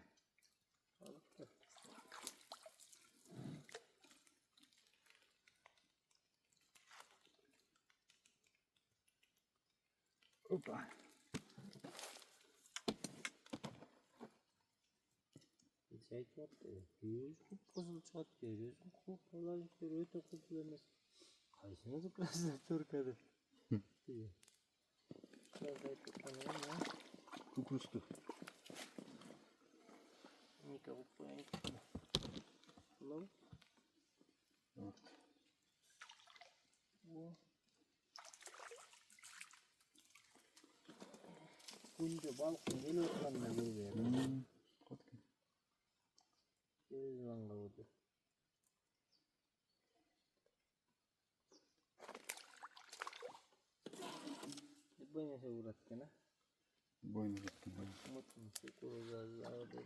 Hoppa. Biz aytyaptı. Yüz kupkuzul çıkat diyor. Yüz kupkular diyor. Öte kupkul emas. Kaysınızı kraslar Türkiye'de. Diyor. Biraz aytıptanım ya. Kukrustu. Nika kupkuya gittim. Ulan. Evet. Bu. Kunca balkon geliyor kanına geliyor. Kotki. Göz vanga oldu. Banyak saya urat kan? Boynu gittim. Mutlu kuruzlar da.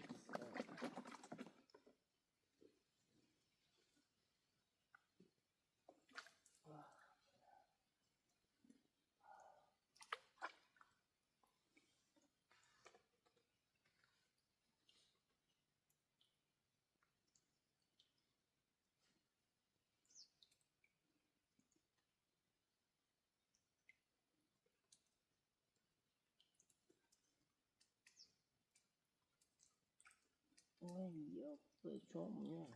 Ay yok be çom ya.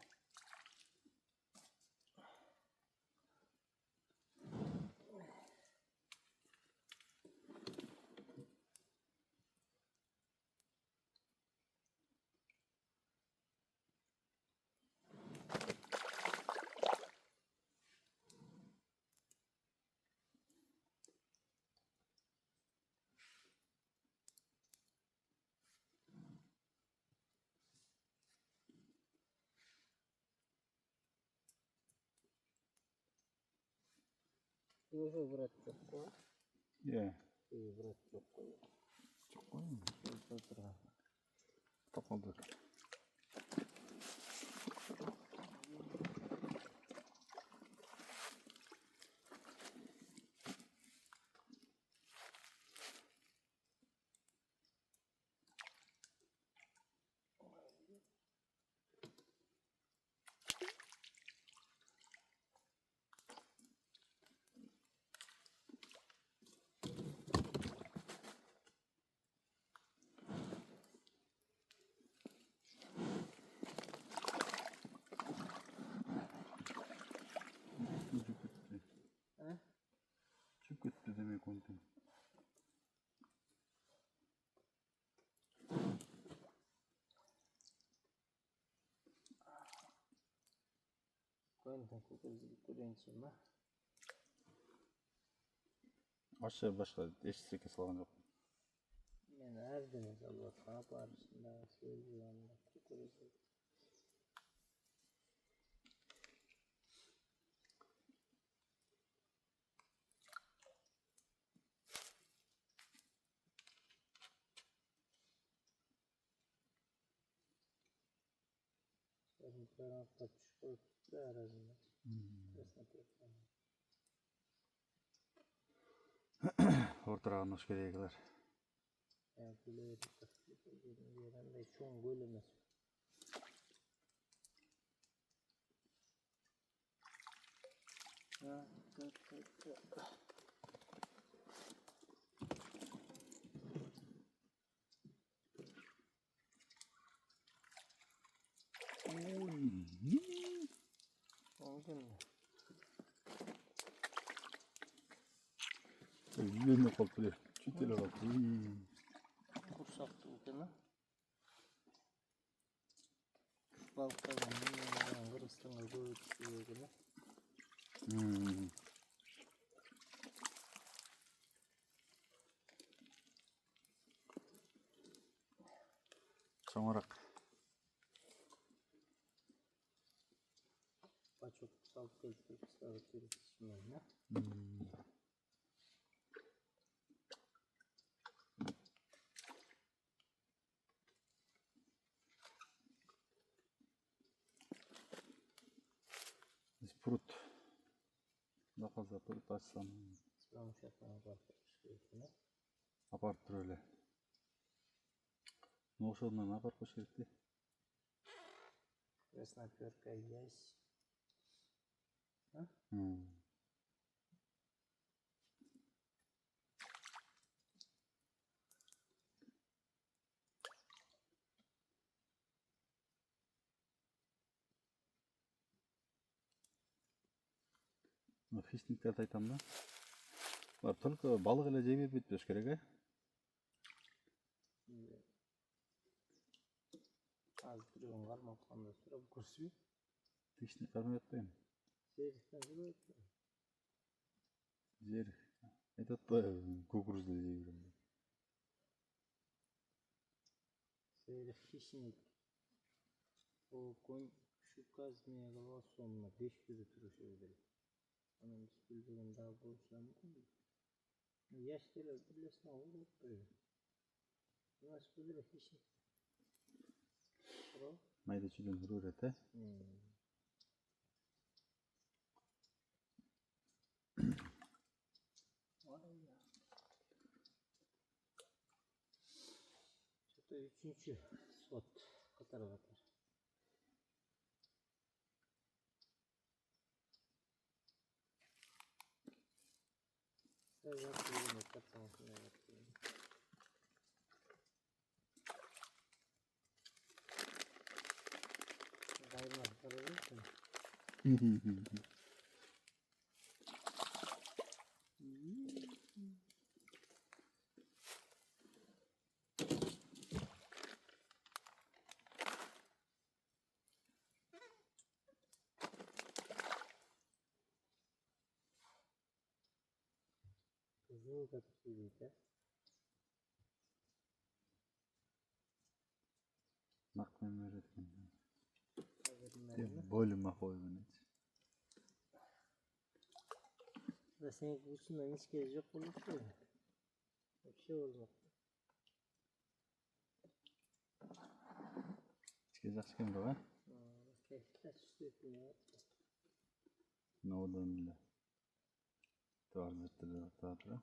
Уже брат такой. Ya. И брат такой. Çok koyun. Tutra. Takıldı. Ha? Çok kötü demek oldu. Koyun kukuruzu kuruyorsun mı? Aşağı başka eşitlik falan yok. Ben her deniz Allah ne yaparsın da söylüyorum kukuruzu. Ben karanlıkta çıkıp da arasında. Ortadan hoş gelecekler. Ya güle yerden de çoğun gölümüz. Ha, Oy. Үйлене қалып тұр. Чүтеле қалып. Құрсақты екен, а? Балықтардың Қырғызстанға көп түсіп екен, а? Шоңырақ. Бачок салып келтіріп ставить пересечмен, а? Пұрыт. Нақаза пұрыт ашсам. Справа шатына барып екен, а? Апарып тұр өлі. Ноғшылынан апарып қош керекті. Красноперка ясь. Хищниктерді айтам да. Бар, только балық әлі жей беріп етпеш керек, ә? Аз түрген қармап қанда сұрап көрсі. Хищник қармай атпайым. Серіктен жүріп өтті. Жер. Айтат па, кукурузды жей берем. Серік хищник. Окунь, щука, змея, голова, сонна. 500 тұрышы өдірі. Оның біз білдеген дағы болса мүмкін. Яштелер бірлесіне олып тұры. У нас білдері хищник. Майда чүйден ұру өрет, ә? Что-то üçüncü slot. Қатар. Сразу yapıyorum. Katlamasını yapıyorum. Kaymak kararırsa. Kızıl katılıydı. Naqmen öğretmen. Bölüme koyun et. Da senin kutusundan hiç kez yok olursa ya. Bir şey olmaz. İçki жақсы кем баға? Kehta süsletin ya. Noğdan bile. Tuvar zırtılı da.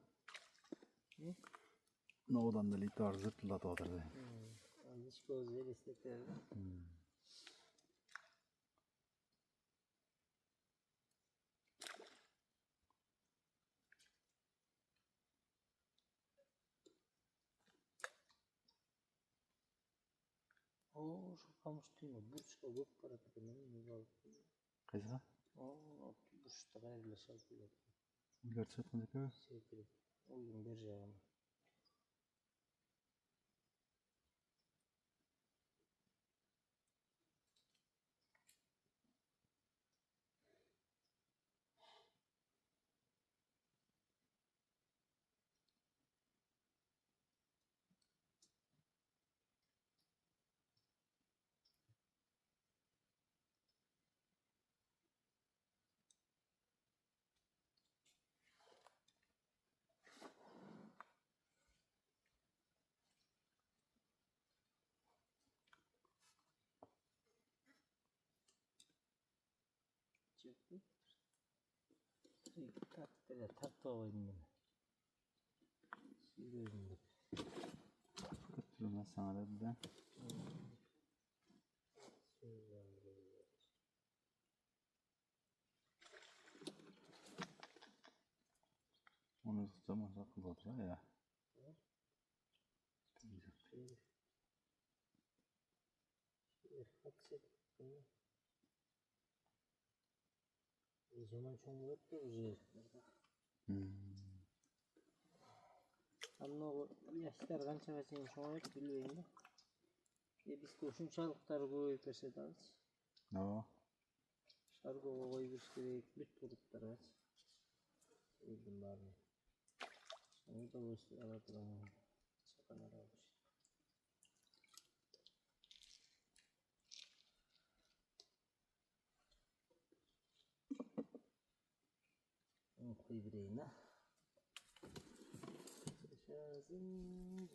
Noğdan da tuvar zırtılı da oturdu. Hiç göz ver isteklerdi. О, şu kamış tüyünü burçka көп барат екен, не балып. Қайсыға? О, бурçta қайрылы шалып келеді. Үйлерді сатқан екен? Секіріп, ойдың бер жағына. Çıktı. Taktıyla taktı olayım ben. Sürüyorum ben. Götürülmez sana da bir de. Onu zaman saklı otur ya. Zaman çok yok da uzun. Anno yaşlar kançaga çeyin şoňaýyp bilbeýin de. Bizde uşunçalyktary köýüp berse dals. No. Şargoga koyup beriş gerek, büt gruplar aç. Bildim barmy. Şonu da boşluk aladyran. Çakalar almış. Onu koyup bereyim ha. Şaşazım.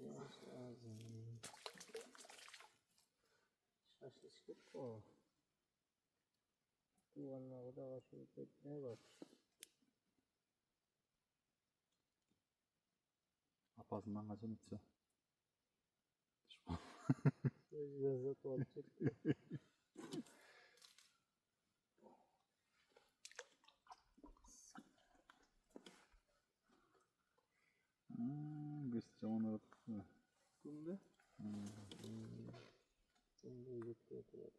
Şaşlıçlık o. Duvarına da var, şöyle ne var? Apasından kaçın içse. Yazık olacak. Göstereceğim onları. Kumda? Kumda götürüyor.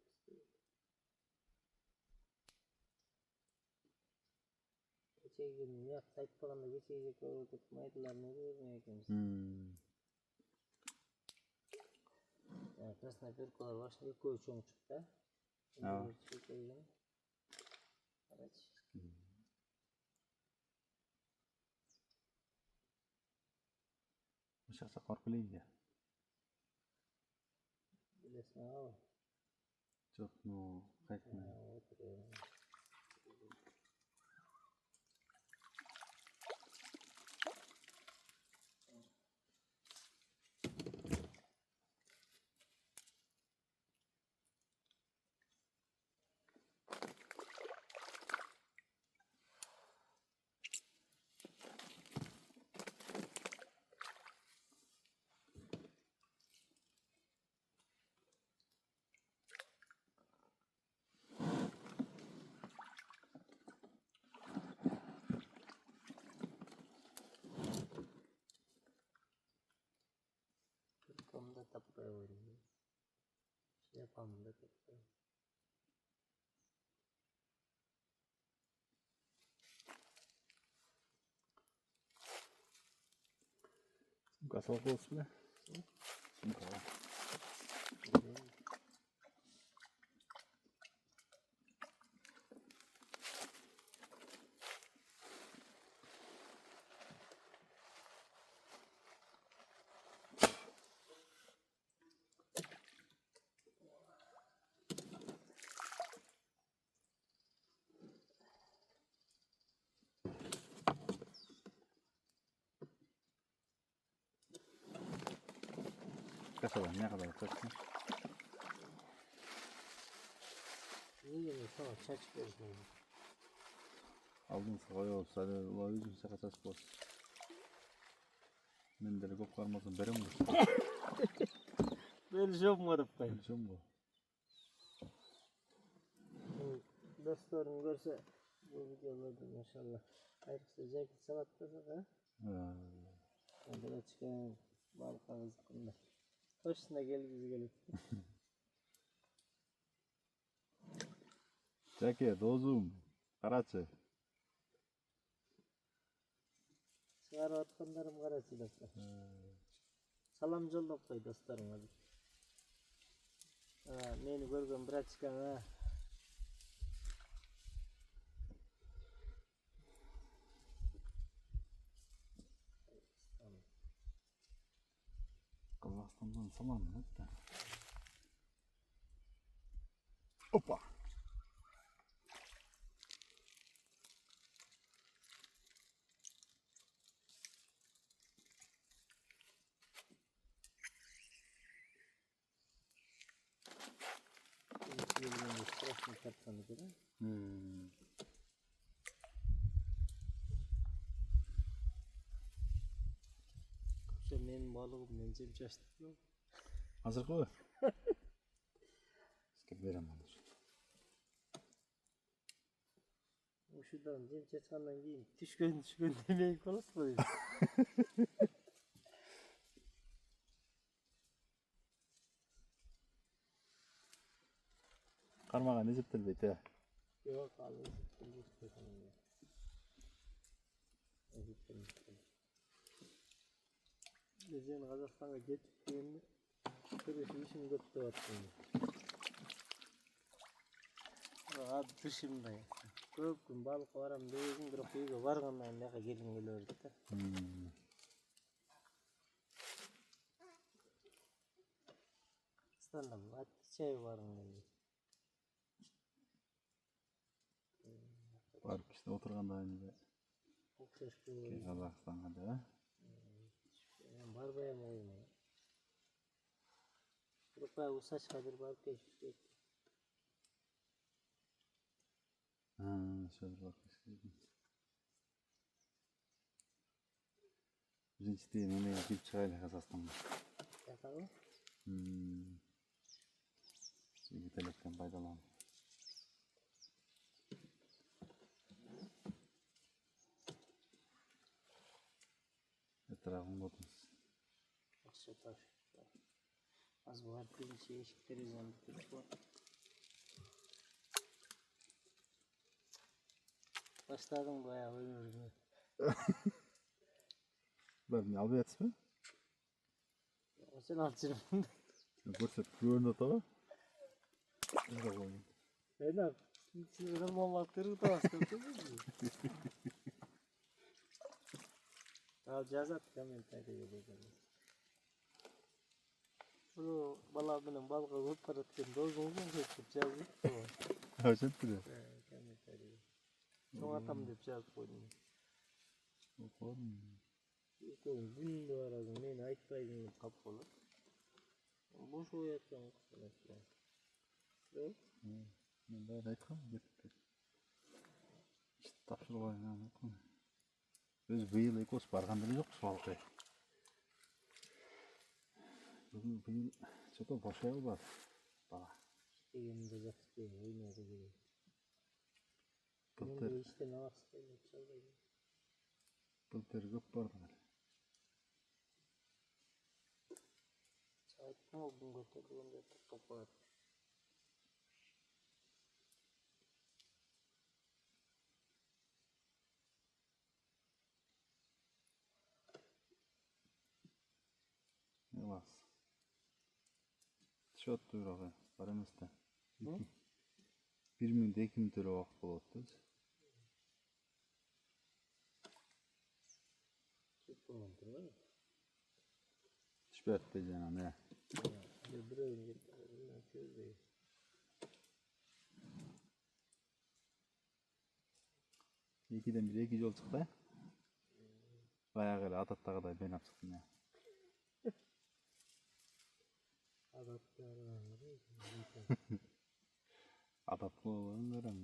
Geçen gün ya saytpaganda geçecek gördük. Maydılarını görmeyekimiz. Ya Krasnoperkolar başında köy çoğun çıktı. Ja. Araç. Başaksa korkulayım ya. Bilesin abi. Çok mu? Kaç mı? Oturuyor. Komda tapıya oynuyor. Şey yapalım da tapıya. Gasol olsun be. Tamam. Kasadan ne kadar atacaksın? İyi yemek tamam çaç görüşmeyi. Aldın sakaya olsa da ula yüzün sakasas boz. Mendeli kopkarmasın berim mi? Böyle şey yapmadım ben. Konuşuyor bu? Dostlarım görse bu videolarda maşallah. Ayrıca zevkli salatlasa da. Böyle çıkan balık ağızlıkında. Hoşuna gel bizi gelip. Çeke, dozum, karaçı. Sigara atkanlarım karası dostlar. Salam jollap koy dostlarım hadi. Ha, meni görgün bırak çıkan ha. Kazakistan'dan salam mı hatta? Hoppa! Yılın sırasını tartsanı göre. Sen benim balığım bence bir çeşitlik yok. Hazır koy. Sıkıp verem olur. O şuradan cem çeçkandan giyin. Düşkün demeyin kolas mı? Karmağa ne ziptir beyt ya? Yok alın zıttım zıttım ya. Zıttım. Sen Kazakistan'a geçip geldi. Kırışı işim götü attım. Abi dışımda ya. Көп күн balık varam deydim, бирок үйгө баргандан кийин аяка келгим келе берди да. Станам, чай баргым келди. Барып işte отырганда эми Окшош Казакстанга да. мен барбай эми коймой. Бирок баягы Усачка бир барып келишим керек. Şöyle bak. Birinci değil, nereye gidip çıkayla Kazakistan'da. Yapalım. Şimdi telefon faydalan. Etrafını bakınız. Yaxşı taş. Az var birinci eşik terezeni tuttuk var. Başladın bayağı ömrünü. Ben ne alıyorsun mu? O sen alacaksın. Görset, güvenli tabi. Ne koyayım? Neden? Sizden mallatları da aslında mı? Al cazat komentarı verelim. Bunu balabının balga koparatken dozunu geçip cazık mı? Hacet bile. Komentarı. Çoğu atam dep жазып koydum. Oğlum. Ekөөң күндө барасың, мен айтпайсың деп калып калат. Бош оятсаң кылат. Yok. Ben daha aytkan gitti. İşte tapşırıp oynayalım aytkan. Biz bıyıl ekos bargan bile yok şu halkaya. Bugün bıyıl çoğu boş ev var. Bana. Дегенде жақсы ойнауға керек. Былтыр, Мен иштен алаксызбай деп чалбайм. былтыр көп барды бәле. Айттым ол күн көтөрүлгөндө токтоп калат. Ne var? Şot duyurağı var emas da. 1 minut 2 minut öyle vaqt болады. Tutpagан турбайбы? Түшпөт де жана не. Бирөөнү кетти, көздөй. Экиден бир эки жол чыкты. Баягы эле адаттагыдай бенап чыктым я. Адат кылган көрөм.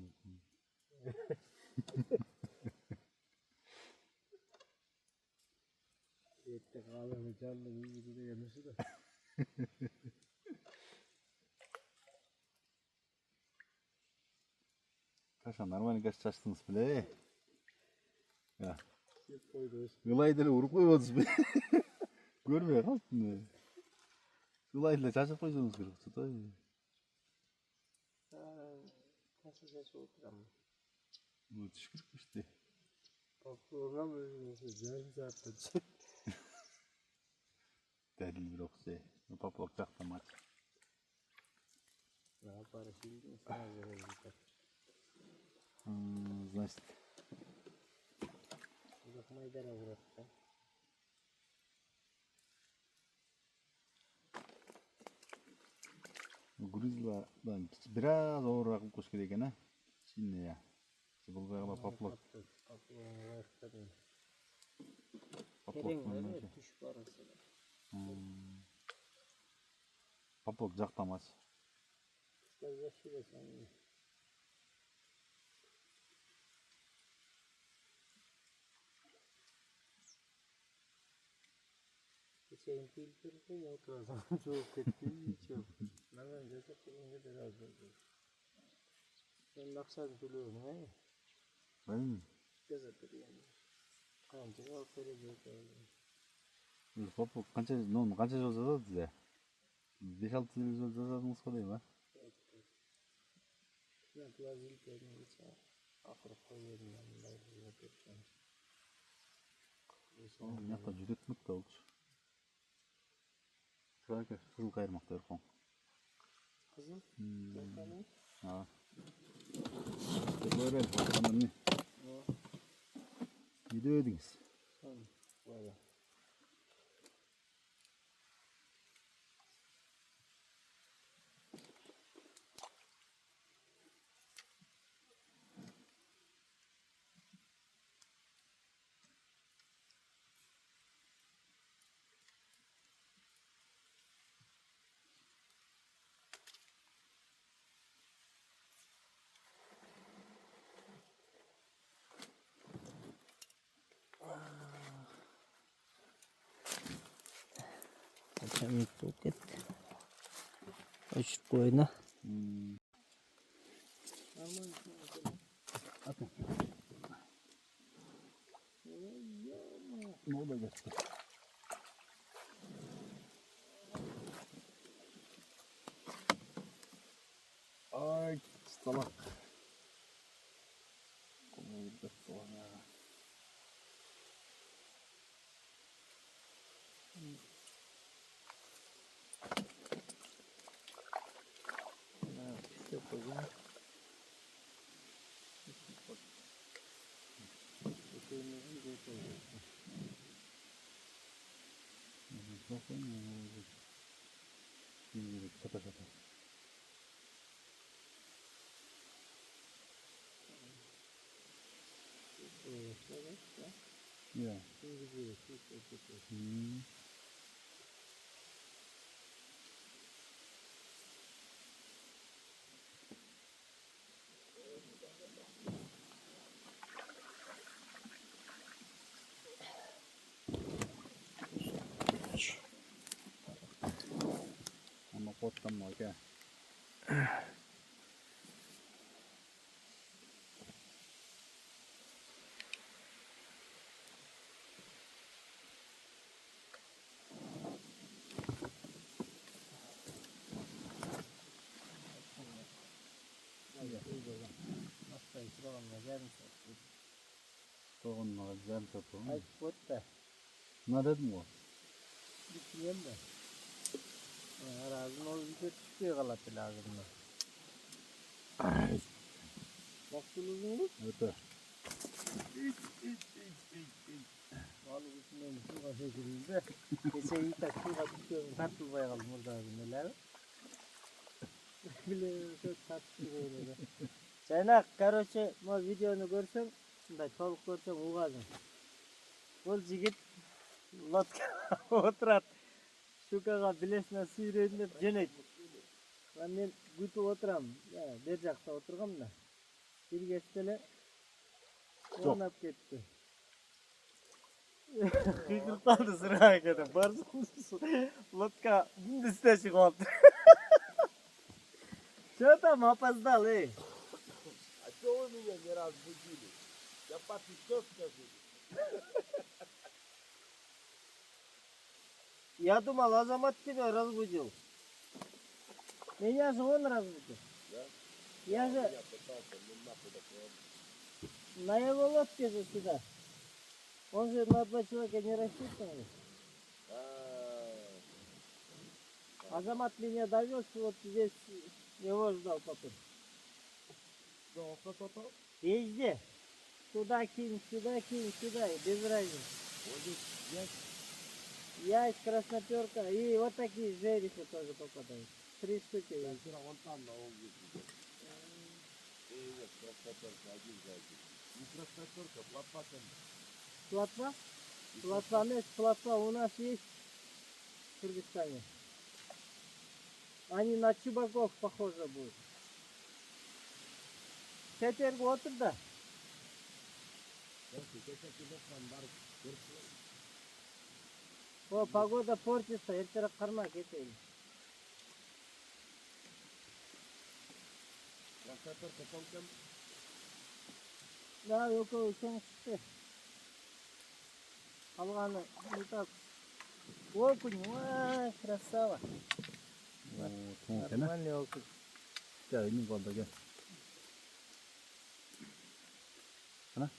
Ette kalını canlı yüzü de yemişi de. Kaşa нормально kaç çaçtınız bile. Ya. Yep koydu. Ilayda эле уруп койбодуңуз бе? Көрмөй калыптым. Ilayda эле чачып койсоңуз керек да. Nasıl ses oturam? Bu түшкүрүк işte. Program özünüzü yarım saatte Дәлел бир оксе. Поплок жакта мач. Ne yapar şimdi? Sana göre gider. Значит, Uzak maydara bıraktı. грузилардан бир аз оорураак кылып коюш керек экен, а? Сильный я. Булгайга поплок. Керең öyle tuş barısı. Поплок жактамач. Kuşlar yaşıyor sen. Geçen filtre koyma oturasın. Çok kötü. Çok. Ben cesep bulunca biraz oldu. Ben nakşat biliyorum he. Ben Cesep biliyorum. Kanca yok verecek öyle. поплок канча жол жазат сизде? 5-6 жол жазадыңыз го дейм, а? Ben plazil koydum geçen. Akırı koyuyordum ben bunları yapıyorum. Мынакта жүдөтмөк да болчу. Şuraya kızıl kayırmak der kon. Kızıl. Hmm. Bakalım. Ha. Böyle bakalım ne? Ne diyordunuz? Tamam. Böyle. Açam yuttuk et. Açıp koyuna. Hmm. Atın. Ne oldu geçti? Ay salak. Kolu bir soğan ya. İşte koyuna. Bakın ya. Şimdi çata çata. Ya. Hmm. Ama kottan var ya. Hastayı sıralamaya gelmiş. Soğanlar güzel satı. Ay kot da. Ne dedim o? Düşünüyorum da. Arazinin o bir çıkıyor kalatı lazım da. Nasıl uzun? Evet. Vallahi üstünden su kaşe girildi. Geçen iyi tak su kaşıyorum. Tartılmaya kaldım orada abi neler. Bile çok tartışıyor öyle de. Çaynak, karoçe, ma videonu görsen, da çoluk görsen uğazın. Ol jigit, lotka oturat. Şukaga bilesine suyurayım dep jöneyt. Ben gütü oturam. Ya, der jakta oturgam da. Bir geçtele oynap ketti. Kıkırtaldı sıra kede. Barsın lotka üstüne çıkıldı. Что там опоздал, эй? А что вы меня не разбудили? Я пошутил, скажу. Я думал, Азамат тебя разбудил. Меня же он разбудил. Да? Я же Я пытался, ну нахуй такое. на его лодке же сюда. Он же на 2 человека не рассчитан. Азамат меня довез, вот здесь его ждал потом. Везде. Туда кинь, сюда, и без разницы. Ясь, красноперка и вот такие жерехи тоже попадают. 3 штуки Я есть. вчера вон там на улице. Нет, красноперка, один зайчик. Не красноперка, плотва там. Плотва? Плотва у нас есть в Кыргызстане. Они на чубаков похожи будут. Теперь вот да. О, погода портится, эртерек карма кетейин. Красноперка там кем? Да, около чоңшты. Алганы не так. Окунь, ой, красава. Tamam gene. Нормальный окунь. Gel inin kaldı gel. Ana.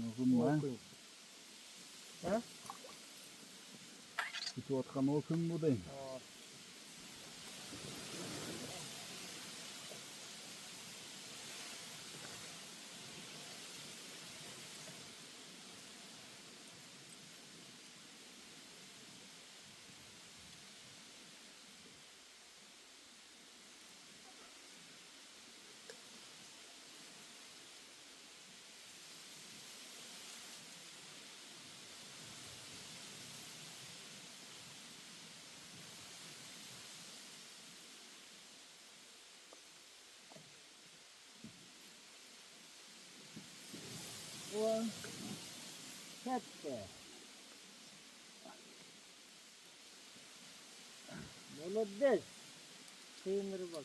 Okunma. Ha? Kötü otkan okun bu değil. Ulan. Hepsi. Молодец. Сильный рыбак.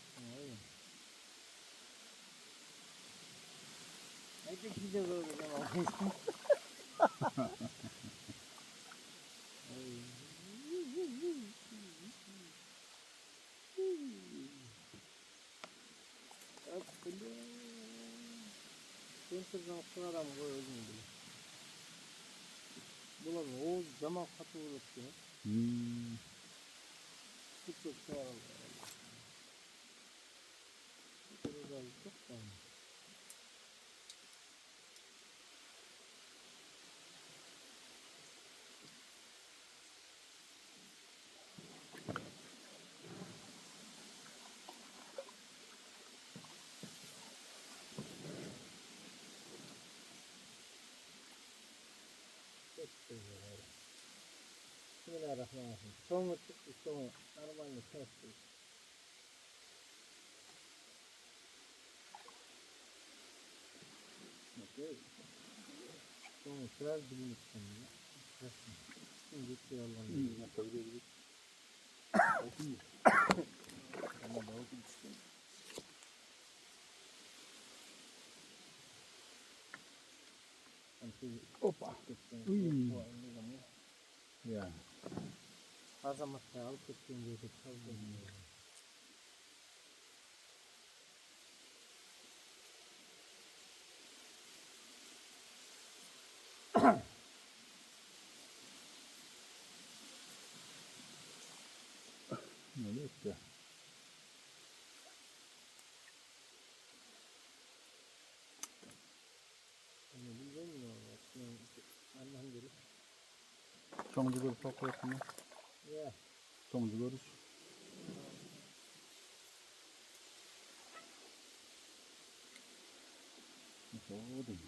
Это где вы занимаетесь? Sen kızın adam koyuyorsun bile. Bular o zaman katı olup ya. Çok sağ ol. Çok sağ ol. Bismillahirrahmanirrahim. Sonu çıktı, sonu. Normalde kesti. Sonu biraz bilmiş kendine. Şimdi Allah'ın. Tabii değil. Okun. Ama da okun işte. Opa. Ya. Azamatla alıp gittiğim yerde kaldım. Öyle işte. Onu bilmiyor musun? Allah'ın dili. Çoğuncu görüş toplayasın mı? Ya. Çoğuncu görüş. Nasıl o değil.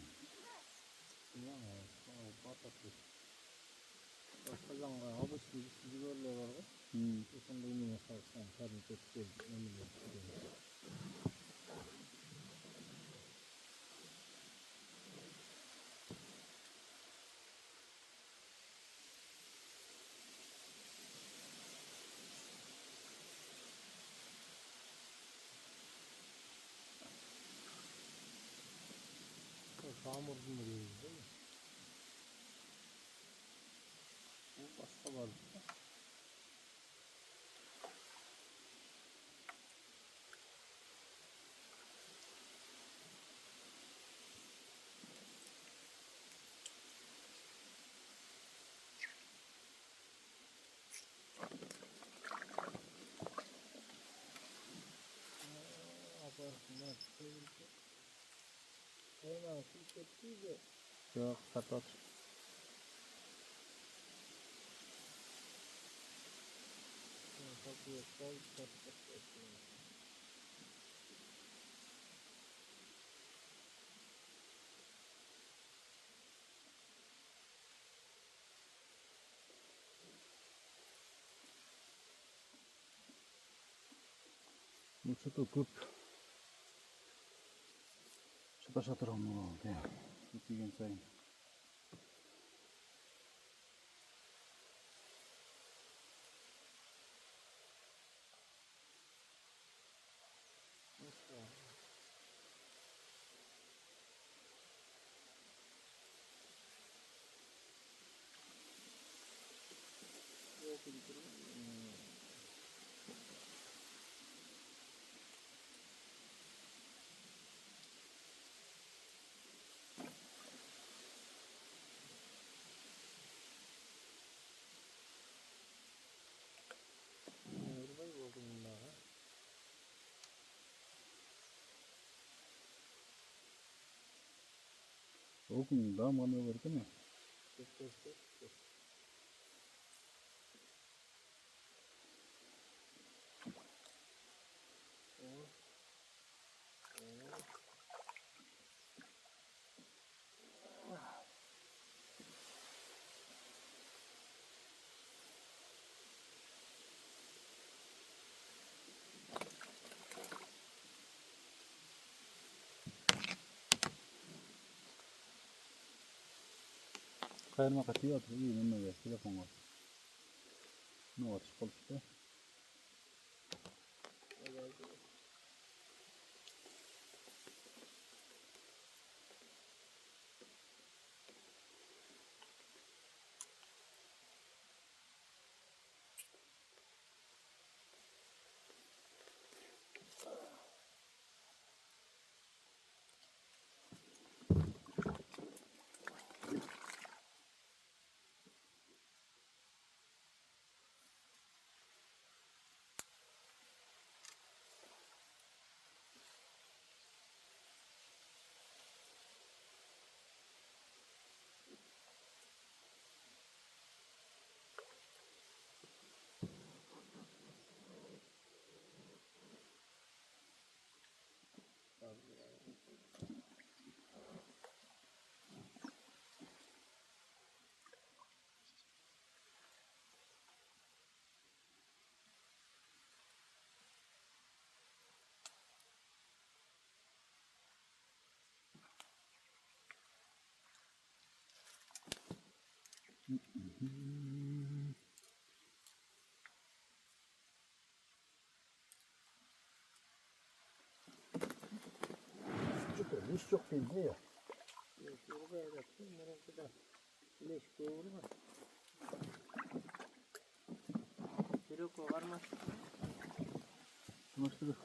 Kazanға обычный дистрибьюторлар бар ғой. Сонда именно салыстан кәдімгі көптен немелер. Çamurduğunu görüyoruz değil mi? Bu başka var. Yok, kapat. Bu çatı köp. Çatır olmalı oldu ya. Gittiğin sayın. O gün daha manı verdi mi? Kayırma katıyor atıyor. İyi mi ne telefon var. Ne var çıkıl işte. İş çok değil ya. Başladık.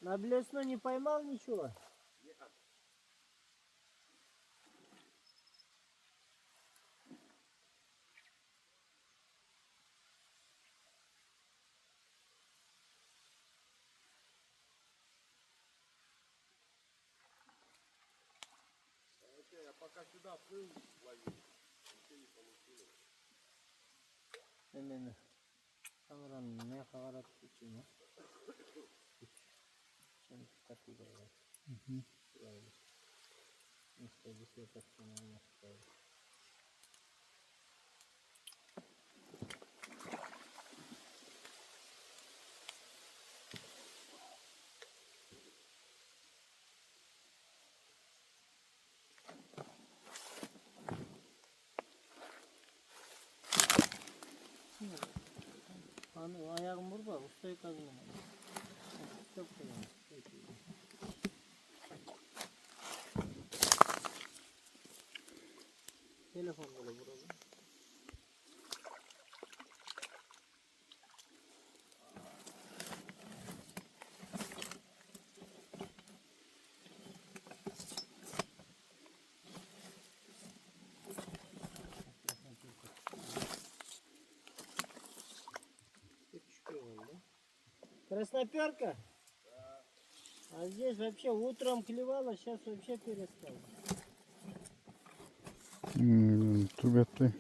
На блесну не поймал ничего? Я пока сюда плыл, ловил. Ничего не получилось. Hemen kameranın ne kadar tutayım ha? Şimdi dikkatli gel. Böyle. İşte bir şey takacağım olmaz böyle. Hani ayağım burada, ustayı kazanım. Çok güzel. Telefon böyle burada. Красноперка? Да. А здесь вообще утром клевала, сейчас вообще перестала. Tübetli.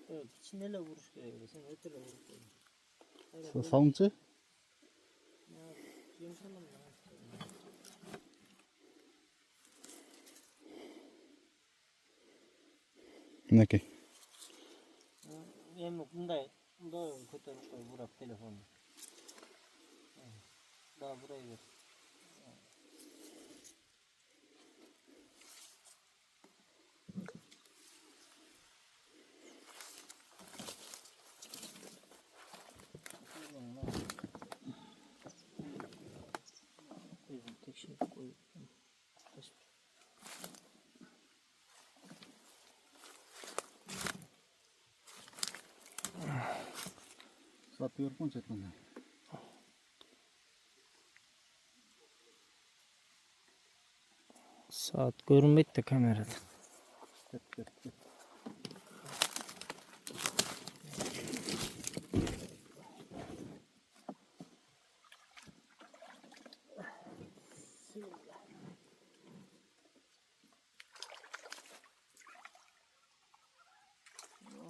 Evet, içine vuruş geliyor. Sen ötele vuruş geliyor. Salınçı? Ya, yumuşalım ya. Ne ki? Hem bunday koyup vurak telefonu. Daha buraya ver. Tek şey koyup. Satıyor konçetini. Saat görünmedi de kamerada. Tet tet tet.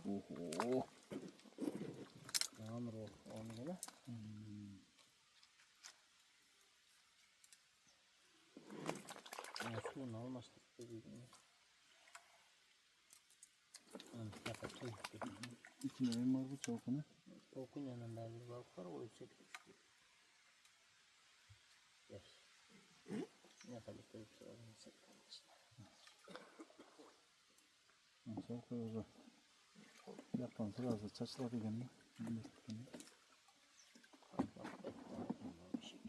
Oho. Yağmur oldu. Onu gene. Suyunu almıştık dediğim. Yapıp koyduk. İçinde benim var bu çavukunu. Okun yanında bir balık var, o içecek. Yes. Ne kadar koyup soralım sektanın içine. Çavuk koyuyoruz. Yapan sırası çaçıladı gene. Bak bekle. Bir şey.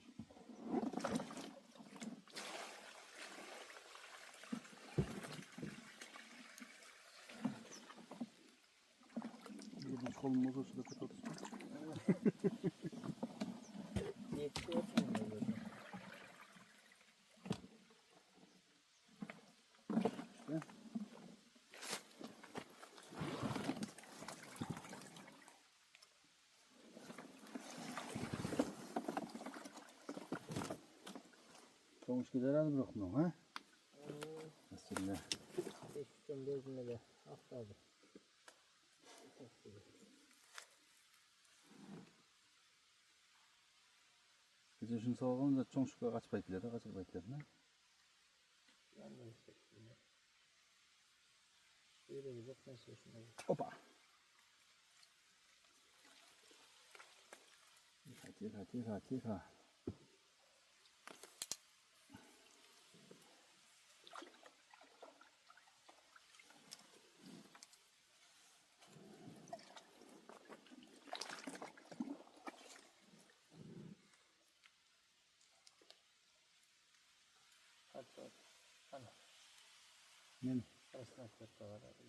Bir kolum olsa şurada kapat. Yetiyor mu böyle? Sonuç gider az bırakmıyorum ha? Bismillah. 500'den bezme de aktardı. Gece şunu sağlamda çok şükür kaç baytları, kaç baytları ne? Ben de hissettim. Böyle bir bak nasıl hoşuna gitti. Hoppa. Tira. Hadi hadi. Ana. Ne? Esnaf kötü var abi.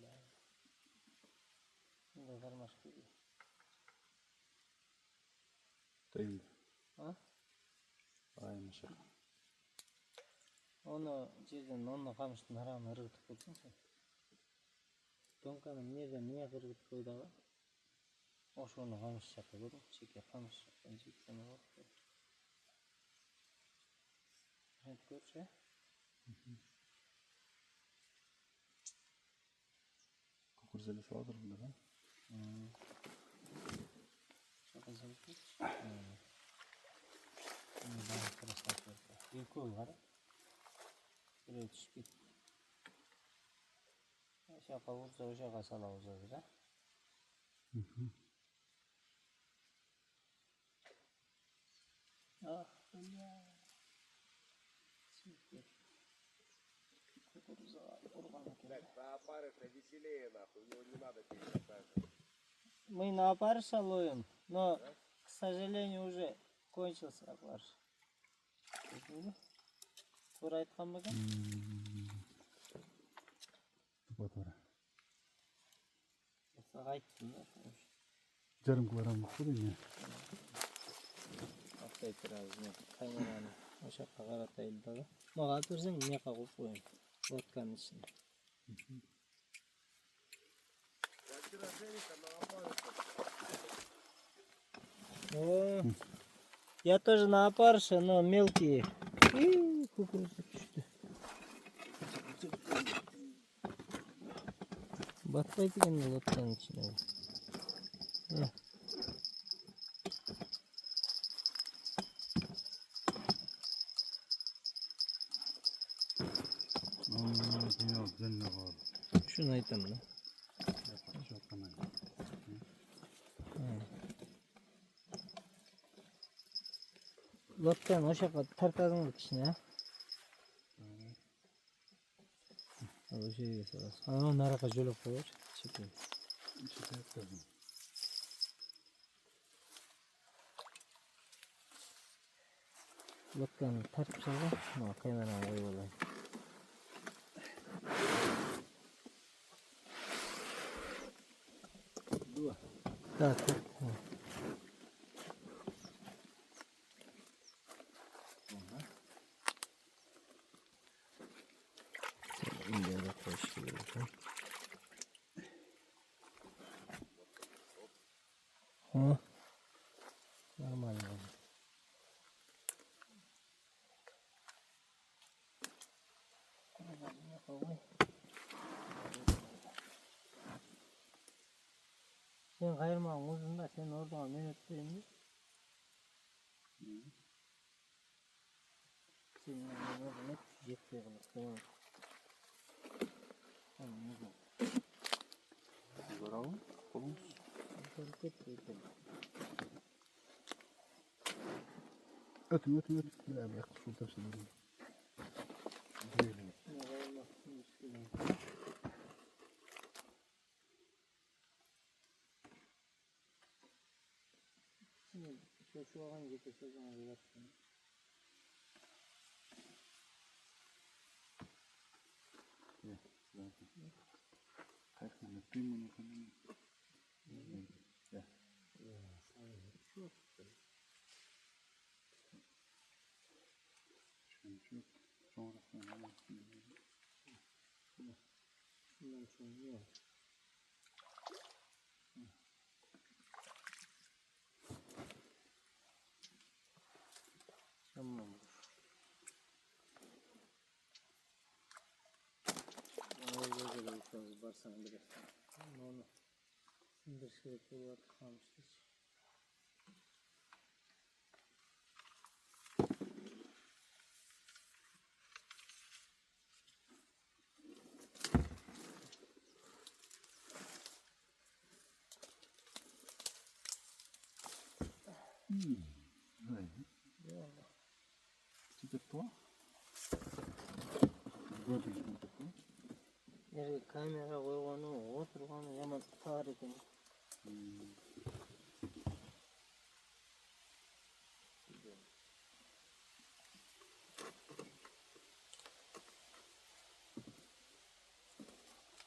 Ne karmaş gibi. Değil. Ha? Aymış. Onu cirden onunla kamıştın haram ırgıtıp koydun sen. Donkanın nereden niye ırgıtıp koydu ama? O şu onu kamış yaptı gördün. Çeke kamış yaptı. Cirden o vakti. Hadi görüş ya. Kukurzeli sağdır bunda ha. Çok güzel bir şey. Bunu bana kırışmak yok. Bir kol var. Buraya düşüp git. Şaka vursa o şaka sala uzadır ha. Ah ya. Süper. Kukuruza kurbanlık ya. Да, опарыш-то веселее, нахуй, его не надо пересаживать. Мы на опарыша ловим, но, к сожалению, уже кончился опарыш. Тура айтқан ба екен? Batara. Саған айттым да. Жарым килограмм бұл не? Аттай тұрады, камераны осы жаққа қаратайын да. Маған тұрсаң, мына жаққа қойып қояйын. Лодканың ішіне. Я вчера Женика на опарыше. О, я тоже на опарыше, но мелкие. Кукуруза düştü. Batmaydı kendine lotkanın içine. Heh. Dünya düzenli var. Şunu ayıtalım lan. Çok tamam. Lotkanın o şaka tartadın içine. O şey sorarız. Ama naraka jölü koyar. Çekiyor. Lotkanın tartışalım. Ama kameraya koyuyorlar. Так, так. İyi hoş geldin. Ha? Normal yani. Sen kayırmağın uzun da sen oradan men ötmeyin de. Senin oradan hep cepte kalır. Tamam. Tamam uzun. Bravo. Kolumuz. Hareket edelim. Ötü. Ya bırak şurada bir şey değil. Böyle. Ne kayırmak için istedim. Şimdi şu an getirse bana bir baksana. Kaçma öpeyim onu kanını. Ya. Ya sana çok Çünkü sonrasında hemen şundan sonra yok. Tamam. Öyle böyle uçağız barsan biraz. Onu sindir şerefi var kalmıştır. öyle. Ya Sıcak tuva. Gördün mü sıcak tuva? nereye kamera koyganı oturganı yaman tarihin.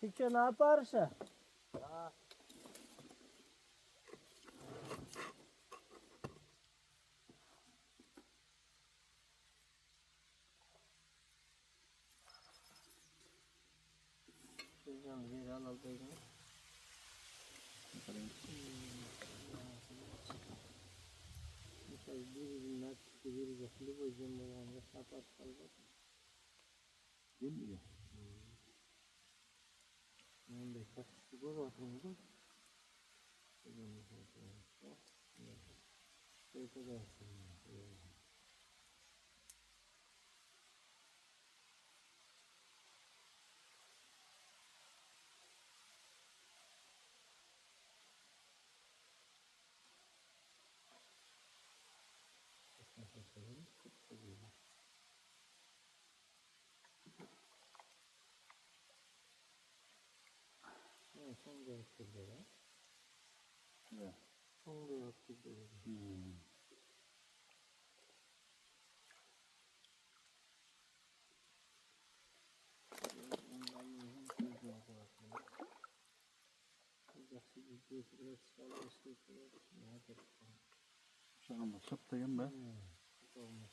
Peki ne yaparsa? Şuradan bir alalım. Mesela birbirinden birbiriyle kulüp hocam olan sapar kalır. Değil mi ya? Ben de kaçtı bu bakımda. Şey kadar. Son dörtlüde ya. Ya. Son dörtlüde. Şahane saptayım ben. Tamam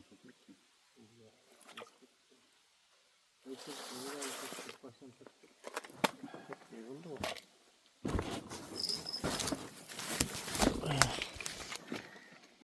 saptayım. Başım